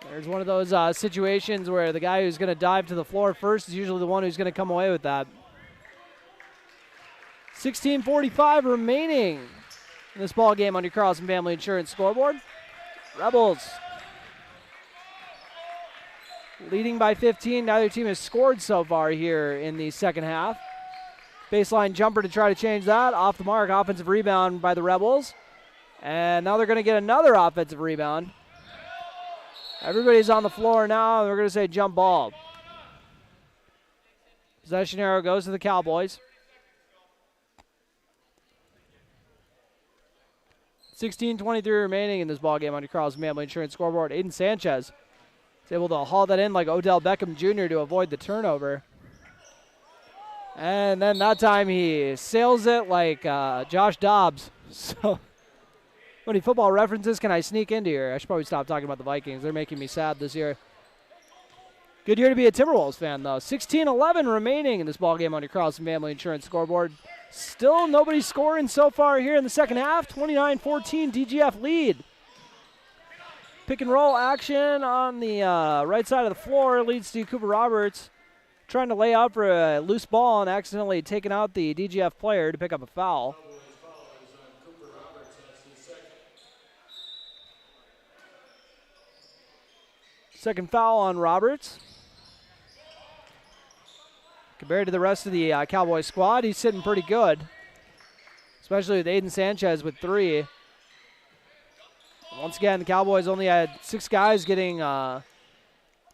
There's one of those situations where the guy who's going to dive to the floor first is usually the one who's going to come away with that. 16:45 remaining in this ball game on your Carlson Family Insurance scoreboard. Rebels leading by 15. Neither team has scored so far here in the second half. Baseline jumper to try to change that. Off the mark, offensive rebound by the Rebels. And now they're going to get another offensive rebound. Everybody's on the floor now. We're going to say jump ball. Possession arrow goes to the Cowboys. 16:23 remaining in this ballgame on your Carlson Family Insurance scoreboard. Aiden Sanchez is able to haul that in like Odell Beckham Jr. to avoid the turnover. And then that time he sails it like Josh Dobbs. So, how many football references can I sneak into here? I should probably stop talking about the Vikings. They're making me sad this year. Good year to be a Timberwolves fan, though. 16:11 remaining in this ballgame on your Carlson Family Insurance scoreboard. Still nobody scoring so far here in the second half. 29-14 DGF lead. Pick and roll action on the right side of the floor leads to Cooper Roberts trying to lay out for a loose ball and accidentally taking out the DGF player to pick up a foul. Second foul on Roberts. Compared to the rest of the Cowboys squad, he's sitting pretty good, especially with Aiden Sanchez with 3. Once again, the Cowboys only had 6 guys getting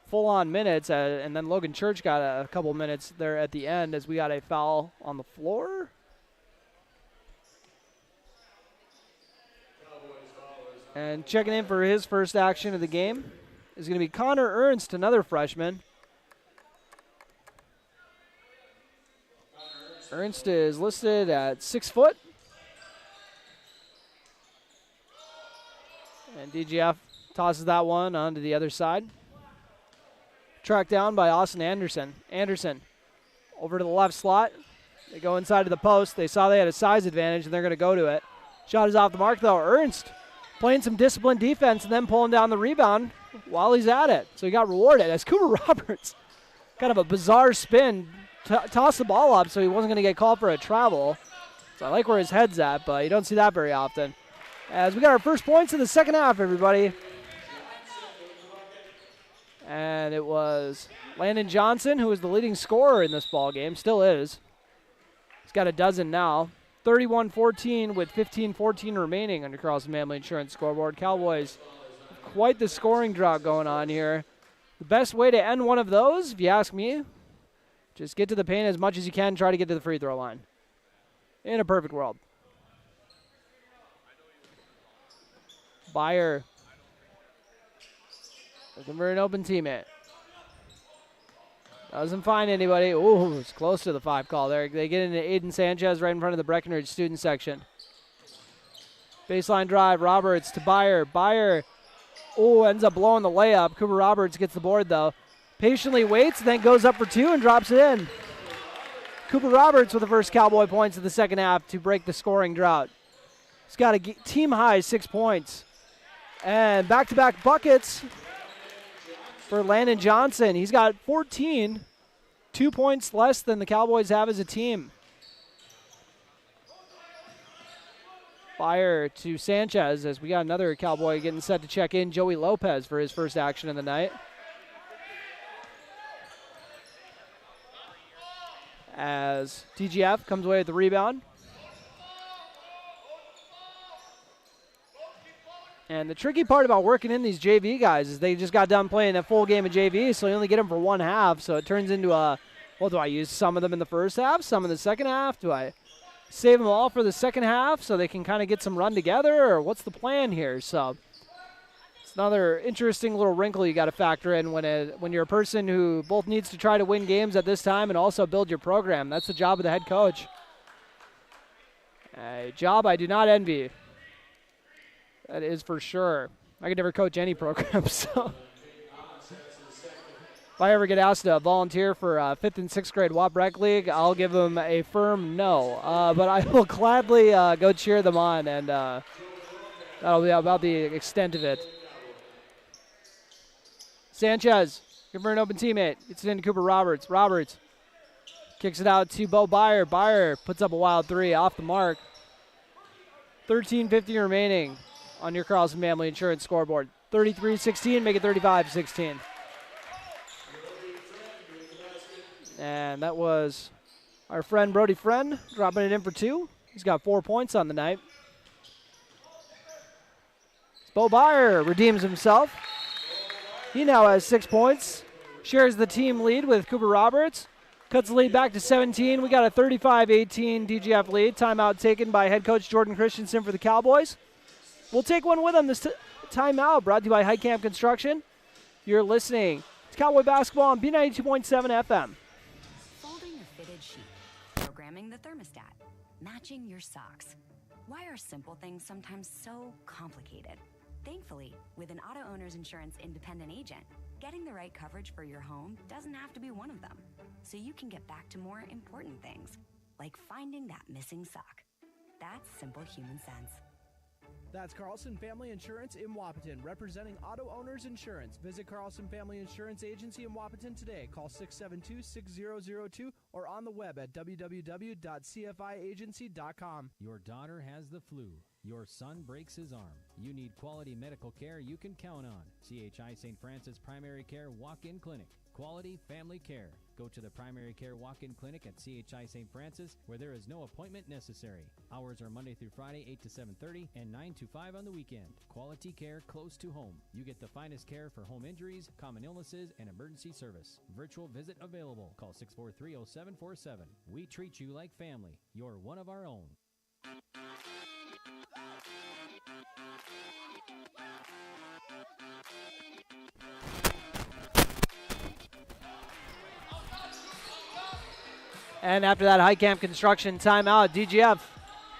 full-on minutes, and then Logan Church got a couple minutes there at the end as we got a foul on the floor. And checking in for his first action of the game is going to be Connor Ernst, another freshman. Ernst is listed at 6 foot. And DGF tosses that one onto the other side. Tracked down by Austin Anderson. Anderson over to the left slot. They go inside of the post. They saw they had a size advantage, and they're going to go to it. Shot is off the mark, though. Ernst playing some disciplined defense and then pulling down the rebound while he's at it. So he got rewarded as Cooper Roberts, kind of a bizarre spin, tossed the ball up so he wasn't going to get called for a travel. So I like where his head's at, but you don't see that very often. As we got our first points in the second half, everybody. And it was Landon Johnson, who was the leading scorer in this ball game, still is. He's got a dozen now. 31-14 with 15-14 remaining on your Carlson Family Insurance scoreboard. Cowboys, quite the scoring drought going on here. The best way to end one of those, if you ask me, just get to the paint as much as you can, try to get to the free throw line. In a perfect world. Byer looking for an open teammate. Doesn't find anybody. Ooh, it's close to the 5 call there. They get into Aiden Sanchez right in front of the Breckenridge student section. Baseline drive, Roberts to Byer. Byer, ends up blowing the layup. Cooper Roberts gets the board, though. Patiently waits, then goes up for 2 and drops it in. Cooper Roberts with the first Cowboy points in the second half to break the scoring drought. He's got a team-high 6 points. And back-to-back buckets for Landon Johnson. He's got 14, 2 points less than the Cowboys have as a team. Byer to Sanchez as we got another Cowboy getting set to check in, Joey Lopez, for his first action of the night. As TGF comes away with the rebound. And the tricky part about working in these JV guys is they just got done playing a full game of JV, so you only get them for one half. So it turns into do I use some of them in the first half, some in the second half? Do I save them all for the second half so they can kind of get some run together, or what's the plan here? So it's another interesting little wrinkle you got to factor in when you're a person who both needs to try to win games at this time and also build your program. That's the job of the head coach. A job I do not envy. That is for sure. I could never coach any program, so. If I ever get asked to volunteer for 5th and 6th grade WAP Rec League, I'll give them a firm no. But I will gladly go cheer them on, and that'll be about the extent of it. Sanchez, give her an open teammate. It's into Cooper Roberts. Roberts kicks it out to Bo Byer. Byer puts up a wild 3 off the mark. 13:50 remaining on your Carlson Family Insurance scoreboard. 33-16, make it 35-16. And that was our friend Brody Friend dropping it in for 2. He's got 4 points on the night. Bo Byer redeems himself. He now has 6 points. Shares the team lead with Cooper Roberts. Cuts the lead back to 17. We got a 35-18 DGF lead. Timeout taken by head coach Jordan Christensen for the Cowboys. We'll take one with him this timeout, brought to you by Heitkamp Construction. You're listening to Cowboy Basketball on B92.7 FM. Folding the fitted sheet, programming the thermostat, matching your socks. Why are simple things sometimes so complicated? Thankfully, with an auto owner's insurance independent agent, getting the right coverage for your home doesn't have to be one of them. So you can get back to more important things, like finding that missing sock. That's simple human sense. That's Carlson Family Insurance in Wapaton, representing auto owners insurance. Visit Carlson Family Insurance Agency in Wapaton today. Call 672-6002 or on the web at www.cfiagency.com. Your daughter has the flu. Your son breaks his arm. You need quality medical care you can count on. CHI St. Francis Primary Care Walk-In Clinic. Quality family care. Go to the Primary Care Walk-In Clinic at CHI St. Francis, where there is no appointment necessary. Hours are Monday through Friday, 8 to 7:30, and 9 to 5 on the weekend. Quality care close to home. You get the finest care for home injuries, common illnesses, and emergency service. Virtual visit available. Call 643-0747. We treat you like family. You're one of our own. And after that Heitkamp Construction timeout, DGF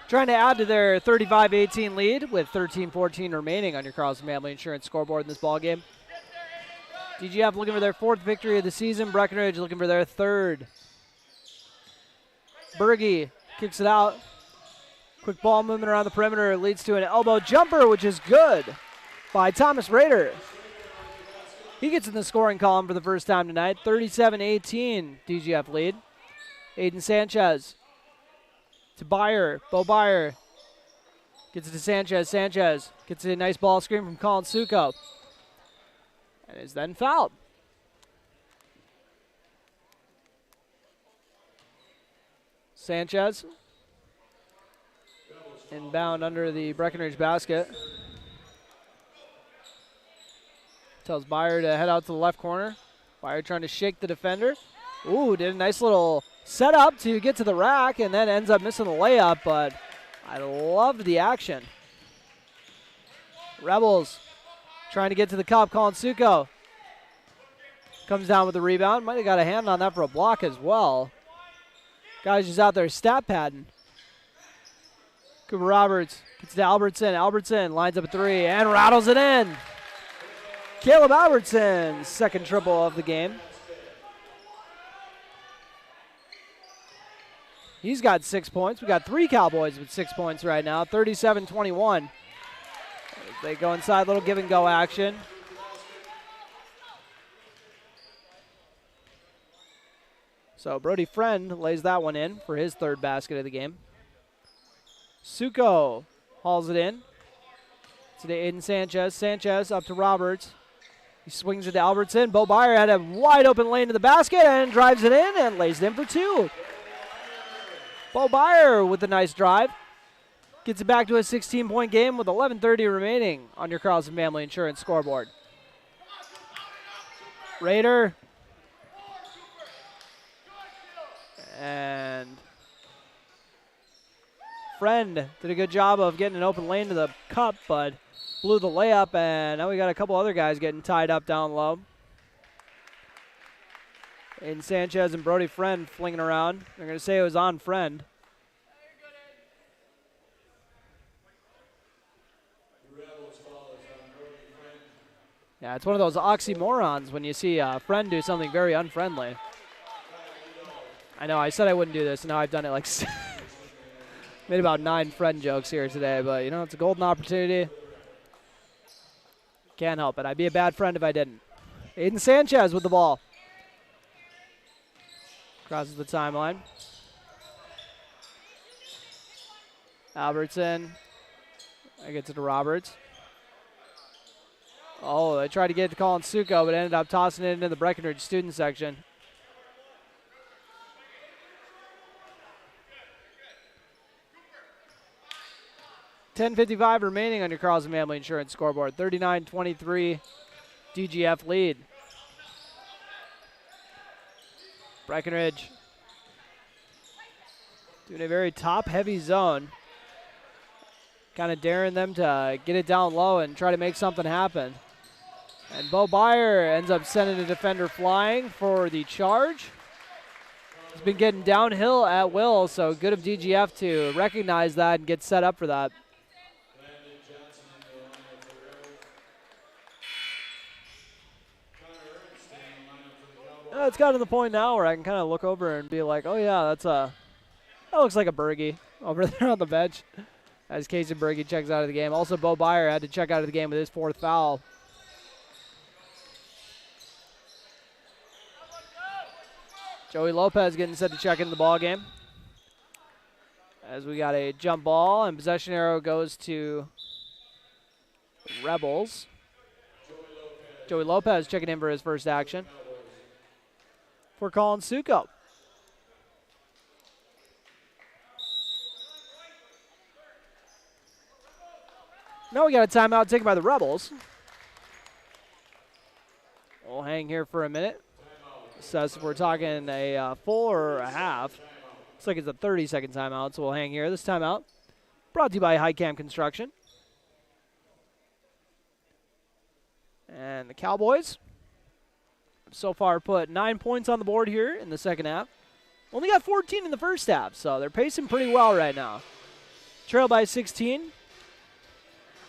trying to add to their 35-18 lead with 13-14 remaining on your Carlson Family Insurance scoreboard in this ballgame. DGF looking for their 4th victory of the season. Breckenridge looking for their 3rd. Berge kicks it out. Quick ball movement around the perimeter leads to an elbow jumper, which is good by Thomas Rader. He gets in the scoring column for the first time tonight. 37-18 DGF lead. Aiden Sanchez to Byer. Bo Byer gets it to Sanchez. Sanchez gets a nice ball screen from Colin Suko. And is then fouled. Sanchez inbound under the Breckenridge basket. Tells Byer to head out to the left corner. Byer trying to shake the defender. Ooh, did a nice little setup to get to the rack and then ends up missing the layup, but I loved the action. Rebels trying to get to the cup. Colin Suko comes down with the rebound. Might have got a hand on that for a block as well. Guys just out there stat padding. Cooper Roberts gets to Albertson. Albertson lines up a three and rattles it in. Caleb Albertson, second triple of the game. He's got 6 points. We got 3 Cowboys with 6 points right now, 37-21. They go inside, little give and go action. So Brody Friend lays that one in for his third basket of the game. Suko hauls it in. To Aiden Sanchez. Sanchez up to Roberts. He swings it to Albertson. Bo Byer had a wide open lane to the basket and drives it in and lays it in for 2. Bo Byer with a nice drive. Gets it back to a 16-point game with 11:30 remaining on your Carlson Family Insurance scoreboard. Raider. And Friend did a good job of getting an open lane to the cup, but blew the layup, and now we got a couple other guys getting tied up down low. And Sanchez and Brody Friend flinging around. They're going to say it was on Friend. Yeah, it's one of those oxymorons when you see a Friend do something very unfriendly. I know, I said I wouldn't do this, and now I've done it like made about 9 Friend jokes here today, but, you know, it's a golden opportunity. Can't help it. I'd be a bad friend if I didn't. Aiden Sanchez with the ball. Crosses the timeline. Albertson. I get to Roberts. Oh, they tried to get it to Colin Suko, but ended up tossing it into the Breckenridge student section. $10.55 remaining on your Carlson Family Insurance scoreboard. 39-23 DGF lead. Breckenridge doing a very top-heavy zone. Kind of daring them to get it down low and try to make something happen. And Bo Byer ends up sending a defender flying for the charge. He's been getting downhill at will, so good of DGF to recognize that and get set up for that. It's gotten to the point now where I can kind of look over and be like, oh yeah, that looks like a Berge over there on the bench. As Casey Berge checks out of the game. Also, Bo Byer had to check out of the game with his 4th foul. Joey Lopez getting set to check into the ball game. As we got a jump ball, and possession arrow goes to Rebels. Joey Lopez checking in for his first action for Colin Suko. Now we got a timeout taken by the Rebels. We'll hang here for a minute. Says we're talking a full or a half. Looks like it's a 30-second timeout, so we'll hang here. This timeout brought to you by High Camp Construction. And the Cowboys so far put 9 points on the board here in the second half. Only got 14 in the first half, so they're pacing pretty well right now. Trail by 16.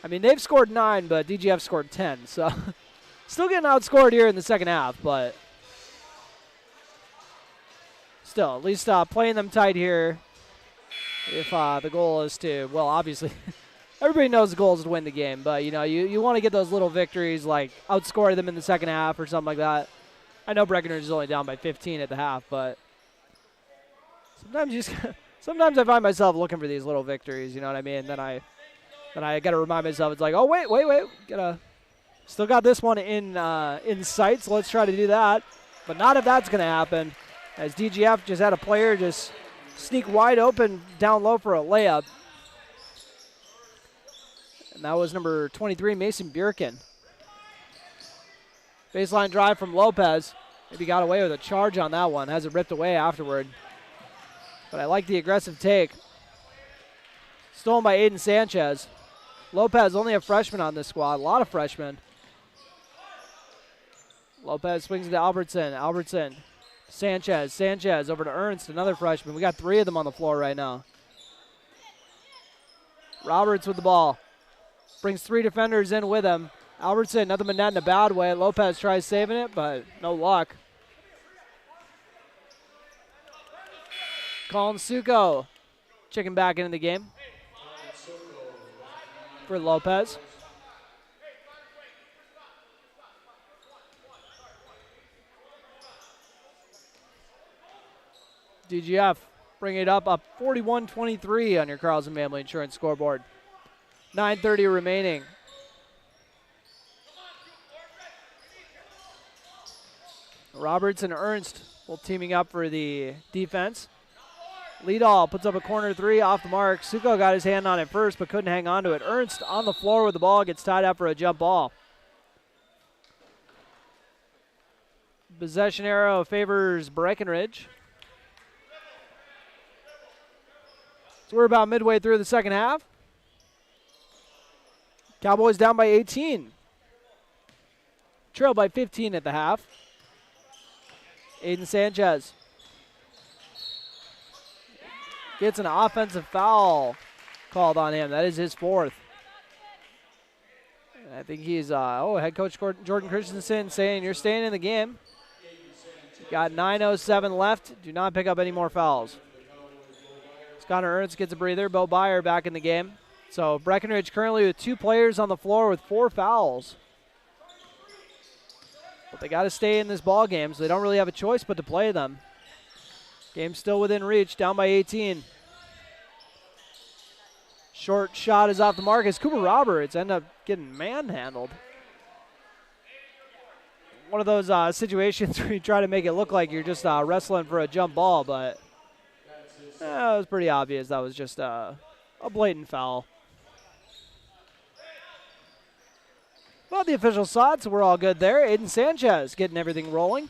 I mean, they've scored 9, but DGF scored 10, so still getting outscored here in the second half, but still, at least playing them tight here if the goal is to, well, obviously, everybody knows the goal is to win the game, but, you know, you want to get those little victories, like outscore them in the second half or something like that. I know Breckenridge is only down by 15 at the half, but sometimes you just Sometimes I find myself looking for these little victories, you know what I mean? Then I got to remind myself, it's like, oh, wait. Still got this one in sight, so let's try to do that. But not if that's going to happen, as DGF just had a player just sneak wide open down low for a layup. And that was number 23, Mason Bjerken. Baseline drive from Lopez. Maybe got away with a charge on that one. Has it ripped away afterward. But I like the aggressive take. Stolen by Aiden Sanchez. Lopez, only a freshman on this squad. A lot of freshmen. Lopez swings it to Albertson. Albertson. Sanchez. Sanchez over to Ernst, another freshman. We got 3 of them on the floor right now. Roberts with the ball. Brings 3 defenders in with him. Albertson, nothing but net in a bad way. Lopez tries saving it, but no luck. Colin Suko checking back into the game for Lopez. DGF bring it up 41-23 on your Carlson Family Insurance scoreboard. 9:30 remaining. Roberts and Ernst both teaming up for the defense. Liedall puts up a corner 3 off the mark. Suko got his hand on it first but couldn't hang on to it. Ernst on the floor with the ball, gets tied up for a jump ball. Possession arrow favors Breckenridge. So we're about midway through the second half. Cowboys down by 18. Trailed by 15 at the half. Aiden Sanchez gets an offensive foul called on him. That is his 4th. And I think he's, head coach Jordan Christensen saying you're staying in the game. Got 9:07 left. Do not pick up any more fouls. Connor Ernst gets a breather. Bo Byer back in the game. So Breckenridge currently with 2 players on the floor with 4 fouls. But they got to stay in this ball game, so they don't really have a choice but to play them. Game's still within reach, down by 18. Short shot is off the mark as Cooper Roberts end up getting manhandled. One of those situations where you try to make it look like you're just wrestling for a jump ball, but it was pretty obvious that was just a blatant foul. Well, the official saw it, so we're all good there. Aiden Sanchez getting everything rolling.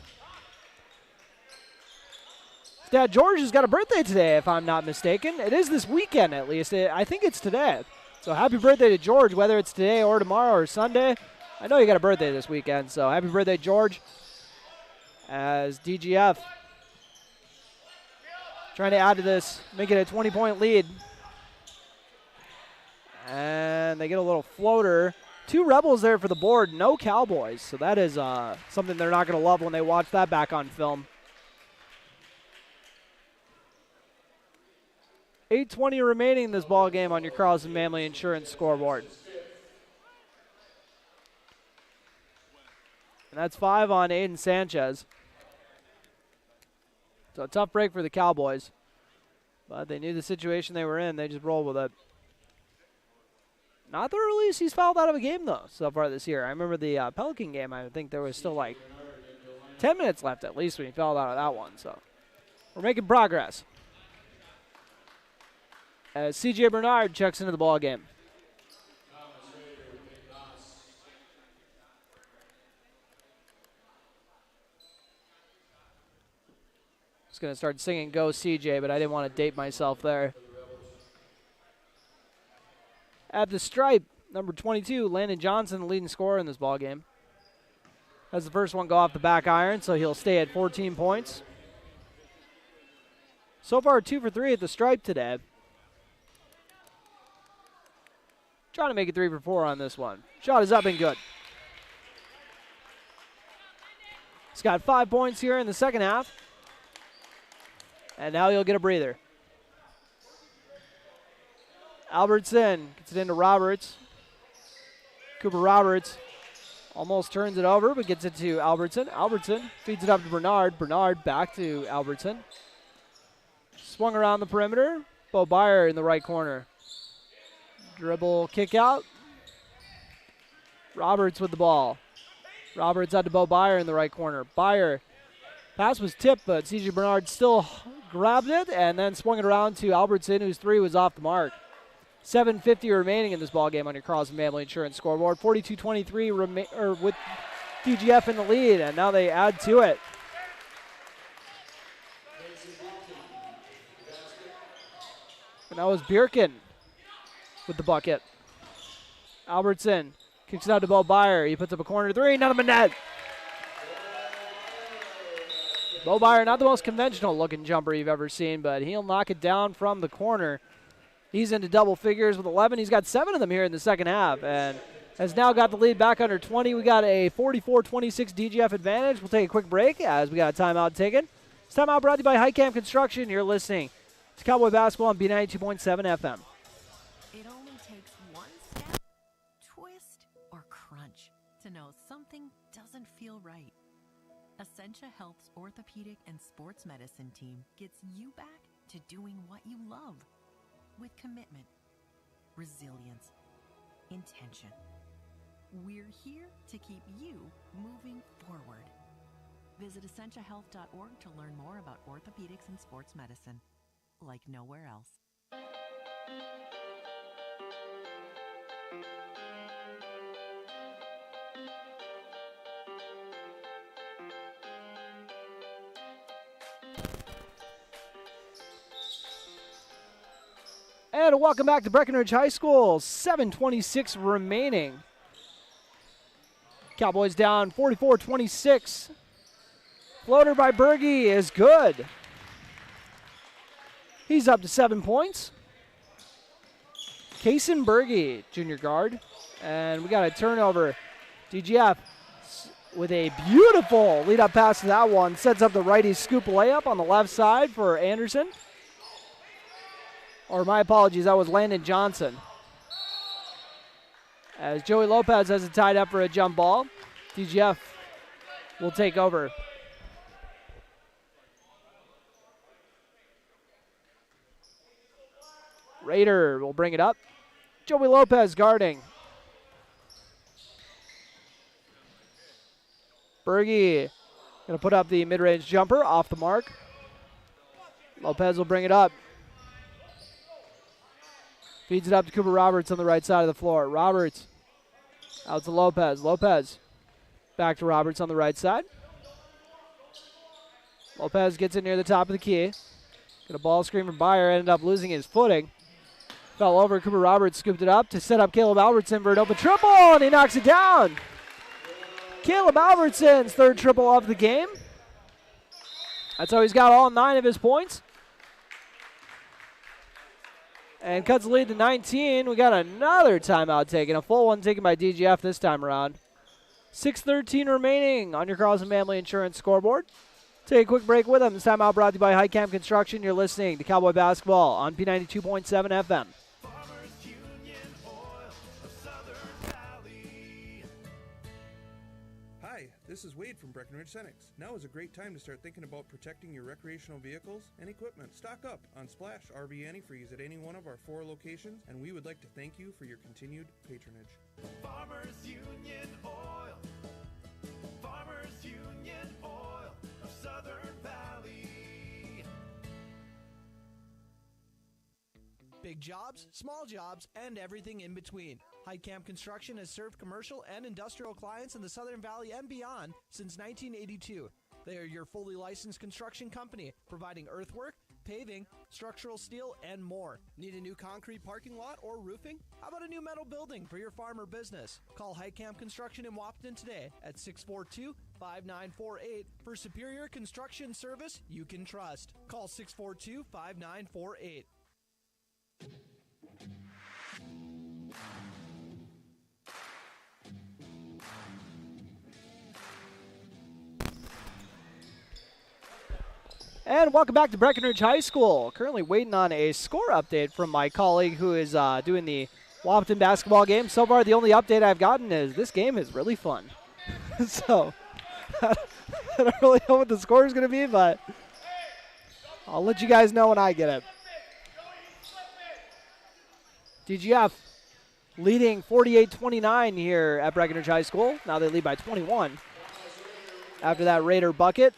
His dad George has got a birthday today, if I'm not mistaken. It is this weekend, at least. I think it's today. So happy birthday to George, whether it's today or tomorrow or Sunday. I know you got a birthday this weekend, so happy birthday, George. As DGF trying to add to this, make it a 20-point lead. And they get a little floater. 2 Rebels there for the board, no Cowboys. So that is something they're not going to love when they watch that back on film. 8:20 remaining in this ball game on your Carlson Family Insurance scoreboard. And that's 5 on Aiden Sanchez. So a tough break for the Cowboys. But they knew the situation they were in. They just rolled with it. Not the earliest he's fouled out of a game, though, so far this year. I remember the Pelican game. I think there was still like 10 minutes left at least when he fouled out of that one. So we're making progress. As C.J. Bernard checks into the ball game. I was going to start singing Go CJ, but I didn't want to date myself there. At the stripe, number 22, Landon Johnson, the leading scorer in this ball game. Has the first one go off the back iron, so he'll stay at 14 points. So far, 2 for 3 at the stripe today. Trying to make it 3 for 4 on this one. Shot is up and good. He's got 5 points here in the second half. And now he'll get a breather. Albertson gets it into Roberts. Cooper Roberts almost turns it over, but gets it to Albertson. Albertson feeds it up to Bernard. Bernard back to Albertson. Swung around the perimeter. Bo Byer in the right corner. Dribble, kick out. Roberts with the ball. Roberts out to Bo Byer in the right corner. Byer, pass was tipped, but C.J. Bernard still grabbed it and then swung it around to Albertson, whose three was off the mark. 7:50 remaining in this ball game on your Carlson Family Insurance scoreboard. 42-23 with DGF in the lead, and now they add to it. And that was Birkin with the bucket. Albertson kicks it out to Bo Byer. He puts up a corner three, none of them in net. Bo Byer, not the most conventional looking jumper you've ever seen, but he'll knock it down from the corner. He's into double figures with 11. He's got 7 of them here in the second half and has now got the lead back under 20. We got a 44-26 DGF advantage. We'll take a quick break as we got a timeout taken. This timeout brought to you by Highcamp Construction. You're listening to Cowboy Basketball on B92.7 FM. It only takes one step, twist, or crunch to know something doesn't feel right. Essentia Health's orthopedic and sports medicine team gets you back to doing what you love with commitment, resilience, intention. We're here to keep you moving forward. Visit essentiahealth.org to learn more about orthopedics and sports medicine, like nowhere else. And welcome back to Breckenridge High School. 7:26 remaining. Cowboys down 44-26. Floater by Berge is good. He's up to 7 points. Kaysen Berge, junior guard. And we got a turnover. DGF with a beautiful lead-up pass to that one. Sets up the righty scoop layup on the left side for Anderson. Or my apologies, that was Landon Johnson. As Joey Lopez has it tied up for a jump ball. DGF will take over. Raider will bring it up. Joey Lopez guarding. Berge going to put up the mid-range jumper off the mark. Lopez will bring it up. Feeds it up to Cooper Roberts on the right side of the floor. Roberts out to Lopez. Lopez back to Roberts on the right side. Lopez gets it near the top of the key. Got a ball screen from Byer. Ended up losing his footing. Fell over. Cooper Roberts scooped it up to set up Caleb Albertson for an open triple, and he knocks it down. Caleb Albertson's third triple of the game. That's how he's got all 9 of his points. And cuts the lead to 19. We got another timeout taken. A full one taken by DGF this time around. 6:13 remaining on your Carlson Family Insurance scoreboard. Take a quick break with them. This timeout brought to you by Highcamp Construction. You're listening to Cowboy Basketball on P92.7 FM. Hi, this is Wade from Breckenridge Cenex. Now is a great time to start thinking about protecting your recreational vehicles and equipment. Stock up on Splash RV Antifreeze at any one of our 4 locations, and we would like to thank you for your continued patronage. Farmers Union Oil. Farmers Union Oil of Southern Valley. Big jobs, small jobs, and everything in between. Highcamp Construction has served commercial and industrial clients in the Southern Valley and beyond since 1982. They are your fully licensed construction company, providing earthwork, paving, structural steel, and more. Need a new concrete parking lot or roofing? How about a new metal building for your farm or business? Call Highcamp Construction in Wapton today at 642-5948 for superior construction service you can trust. Call 642-5948. And welcome back to Breckenridge High School. Currently waiting on a score update from my colleague who is doing the Wapton basketball game. So far, the only update I've gotten is this game is really fun. So, I don't really know what the score is going to be, but I'll let you guys know when I get it. DGF leading 48-29 here at Breckenridge High School. Now they lead by 21 after that Raider bucket.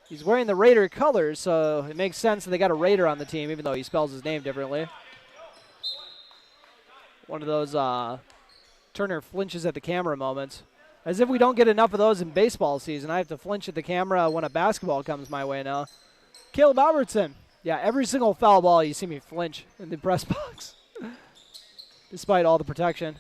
He's wearing the Raider colors, so it makes sense that they got a Raider on the team, even though he spells his name differently. One of those Turner flinches at the camera moments. As if we don't get enough of those in baseball season. I have to flinch at the camera when a basketball comes my way now. Caleb Albertson. Yeah, every single foul ball you see me flinch in the press box. Despite all the protection.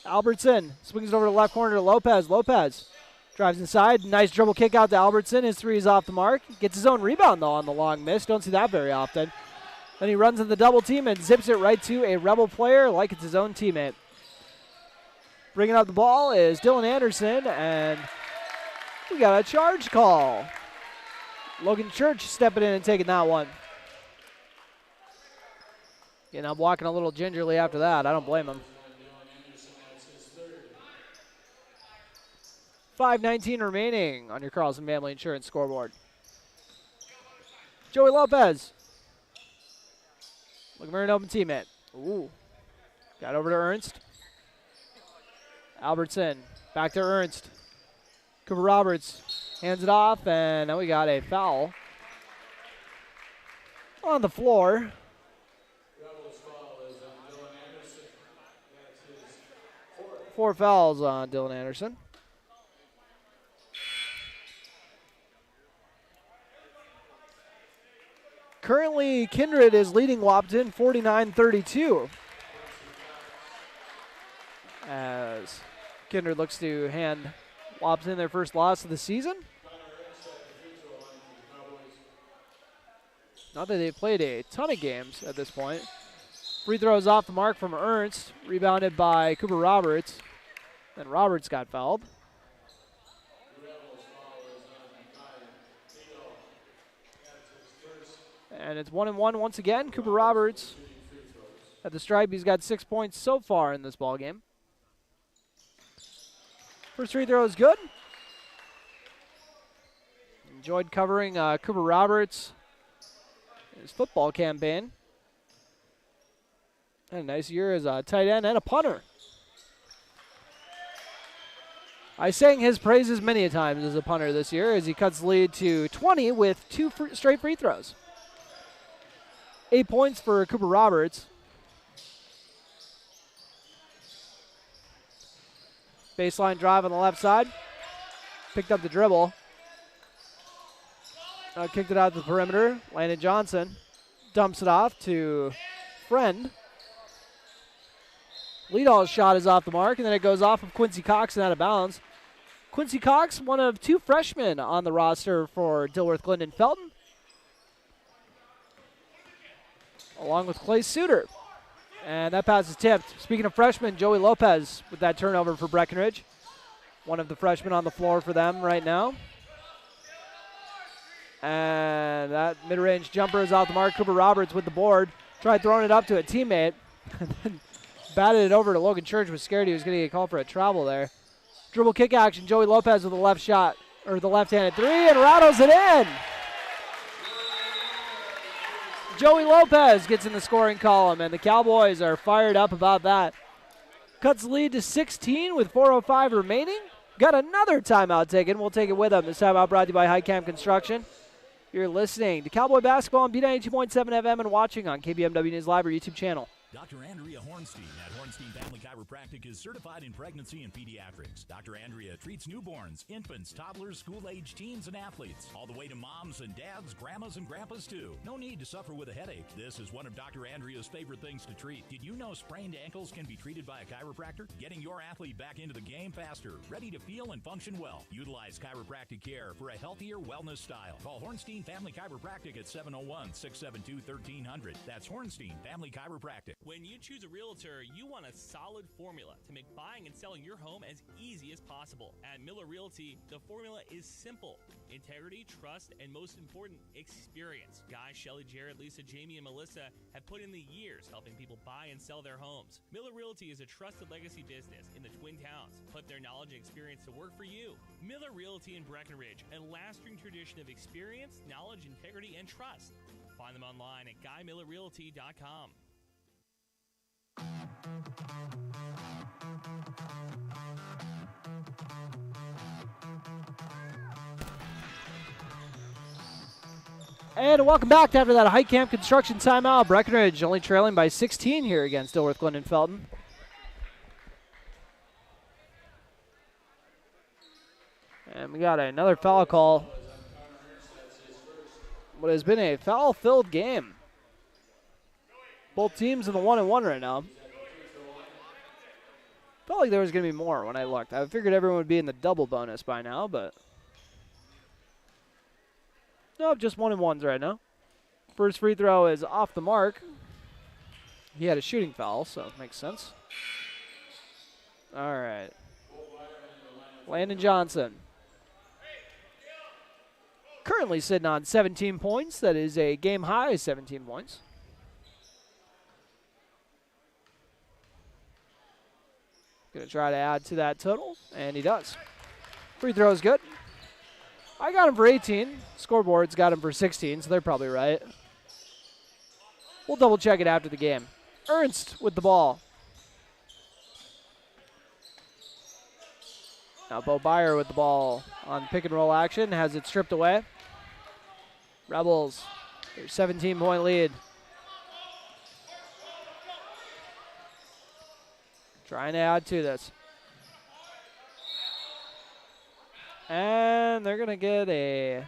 Albertson swings it over to the left corner to Lopez. Lopez drives inside. Nice dribble kick out to Albertson. His three is off the mark. Gets his own rebound, though, on the long miss. Don't see that very often. Then he runs in the double team and zips it right to a Rebel player like it's his own teammate. Bringing up the ball is Dylan Anderson, and we got a charge call. Logan Church stepping in and taking that one. And I'm walking a little gingerly after that. I don't blame him. 5:19 remaining on your Carlson Family Insurance scoreboard. Joey Lopez. Looking for an open teammate. Ooh. Got over to Ernst. Albertson. Back to Ernst. Cooper Roberts hands it off, and now we got a foul on the floor. Four fouls on Dylan Anderson. Currently, Kindred is leading Wapton 49-32. As Kindred looks to hand Wapton their first loss of the season. Not that they've played a ton of games at this point. Free throws off the mark from Ernst, rebounded by Cooper Roberts. Then Roberts got fouled. And it's 1-1 once again. Cooper Roberts at the stripe. He's got 6 points so far in this ball game. First free throw is good. Enjoyed covering Cooper Roberts in his football campaign. And a nice year as a tight end and a punter. I sang his praises many a times as a punter this year as he cuts the lead to 20 with two straight free throws. 8 points for Cooper Roberts. Baseline drive on the left side. Picked up the dribble. Kicked it out to the perimeter. Landon Johnson dumps it off to Friend. Leadall's shot is off the mark, and then it goes off of Quincy Cox and out of bounds. Quincy Cox, one of two freshmen on the roster for Dilworth-Glyndon-Felton, along with Clay Suter. And that pass is tipped. Speaking of freshmen, Joey Lopez with that turnover for Breckenridge. One of the freshmen on the floor for them right now. And that mid-range jumper is off the mark. Cooper Roberts with the board. Tried throwing it up to a teammate. And then batted it over to Logan Church. Was scared he was going to get called for a travel there. Dribble kick action. Joey Lopez with the left shot, or the left-handed three, and rattles it in. Joey Lopez gets in the scoring column, and the Cowboys are fired up about that. Cuts the lead to 16 with 4:05 remaining. Got another timeout taken. We'll take it with them. This timeout brought to you by High Camp Construction. You're listening to Cowboy Basketball on B92.7 FM and watching on KBMW News Live or YouTube channel. Dr. Andrea Hornstein at Hornstein Family Chiropractic is certified in pregnancy and pediatrics. Dr. Andrea treats newborns, infants, toddlers, school-age teens, and athletes, all the way to moms and dads, grandmas, and grandpas, too. No need to suffer with a headache. This is one of Dr. Andrea's favorite things to treat. Did you know sprained ankles can be treated by a chiropractor? Getting your athlete back into the game faster, ready to feel and function well. Utilize chiropractic care for a healthier wellness style. Call Hornstein Family Chiropractic at 701-672-1300. That's Hornstein Family Chiropractic. When you choose a realtor, you want a solid formula to make buying and selling your home as easy as possible. At Miller Realty, the formula is simple: integrity, trust, and most important, experience. Guy, Shelley, Jared, Lisa, Jamie, and Melissa have put in the years helping people buy and sell their homes. Miller Realty is a trusted legacy business in the Twin Towns. Put their knowledge and experience to work for you. Miller Realty in Breckenridge, a lasting tradition of experience, knowledge, integrity, and trust. Find them online at GuyMillerRealty.com. And welcome back after that High Camp Construction timeout. Breckenridge only trailing by 16 here against Dilworth-Glyndon-Felton. And we got another foul call. What has been a foul-filled game. Both teams in the 1-1 right now. Felt like there was going to be more when I looked. I figured everyone would be in the double bonus by now, but nope, just 1-1s right now. First free throw is off the mark. He had a shooting foul, so it makes sense. All right. Landon Johnson. Currently sitting on 17 points. That is a game high 17 points. Going to try to add to that total, and he does. Free throw is good. I got him for 18. Scoreboard's got him for 16, so they're probably right. We'll double check it after the game. Ernst with the ball. Now Bo Byer with the ball on pick and roll action, has it stripped away. Rebels, their 17-point lead. Trying to add to this. And they're going to get a...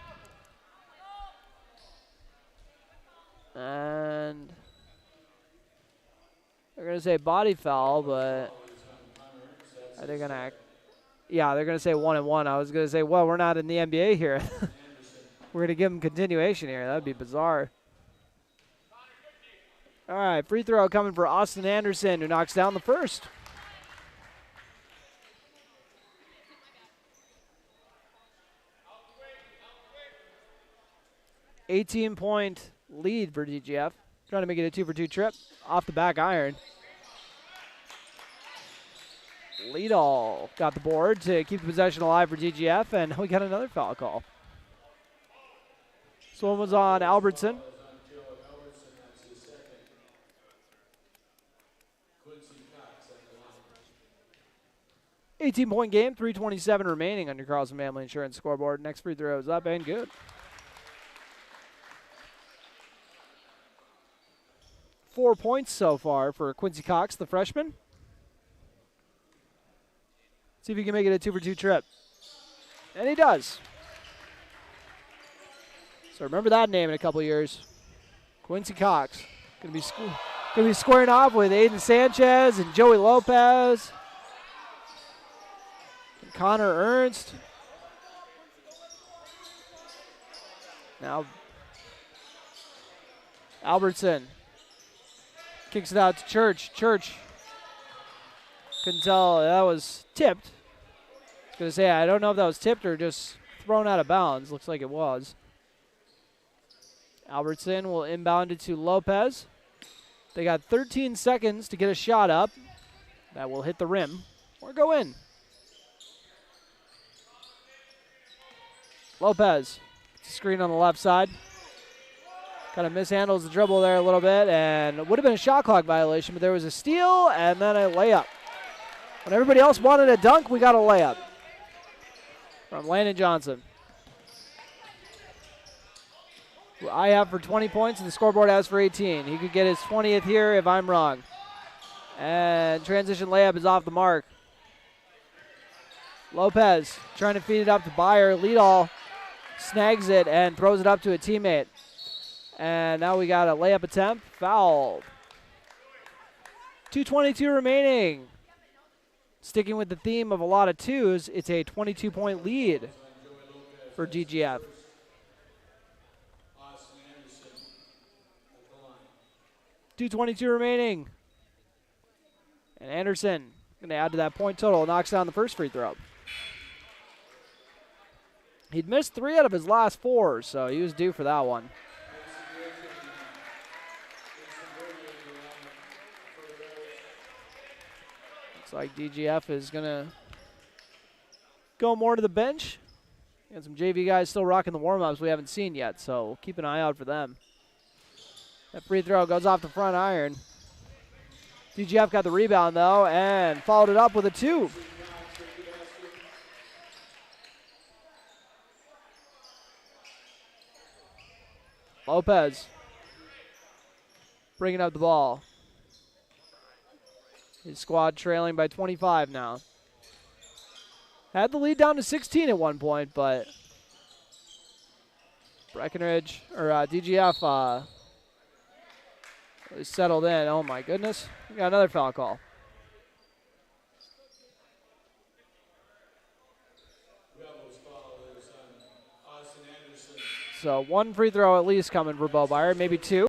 And they're going to say body foul, but are they going to... Yeah, they're going to say 1-1. I was going to say, well, we're not in the NBA here. We're going to give them continuation here. That would be bizarre. All right, free throw coming for Austin Anderson, who knocks down the first. $18-point lead for DGF. Trying to make it a 2-for-2 trip. Off the back iron. Leadall got the board to keep the possession alive for DGF, and we got another foul call. This one was on Albertson. 18-point game, 3:27 remaining on your Carlson Family Insurance scoreboard. Next free throw is up and good. 4 points so far for Quincy Cox, the freshman. See if he can make it a 2-for-2 trip. And he does. So remember that name in a couple years. Quincy Cox. Gonna be squaring off with Aiden Sanchez and Joey Lopez. And Connor Ernst. Now Albertson kicks it out to Church. Church couldn't tell that was tipped. I was going to say, I don't know if that was tipped or just thrown out of bounds. Looks like it was. Albertson will inbound it to Lopez. They got 13 seconds to get a shot up. That will hit the rim or go in. Lopez, screen on the left side. Kind of mishandles the dribble there a little bit, and it would have been a shot clock violation, but there was a steal and then a layup. When everybody else wanted a dunk, we got a layup from Landon Johnson, who I have for 20 points, and the scoreboard has for 18. He could get his 20th here if I'm wrong. And transition layup is off the mark. Lopez trying to feed it up to Byer. Leadall snags it and throws it up to a teammate. And now we got a layup attempt. Fouled. 2:22 remaining. Sticking with the theme of a lot of twos, it's a 22-point lead for DGF. 2:22 remaining. And Anderson going to add to that point total. Knocks down the first free throw. He'd missed 3 out of his last 4, so he was due for that one. Looks like DGF is going to go more to the bench. And some JV guys still rocking the warm-ups we haven't seen yet, so we'll keep an eye out for them. That free throw goes off the front iron. DGF got the rebound, though, and followed it up with a 2. Lopez bringing up the ball. His squad trailing by 25 now. Had the lead down to 16 at one point, but Breckenridge, or DGF, is settled in. Oh, my goodness. We got another foul call. So 1 free throw at least coming for Bow Byard, maybe 2.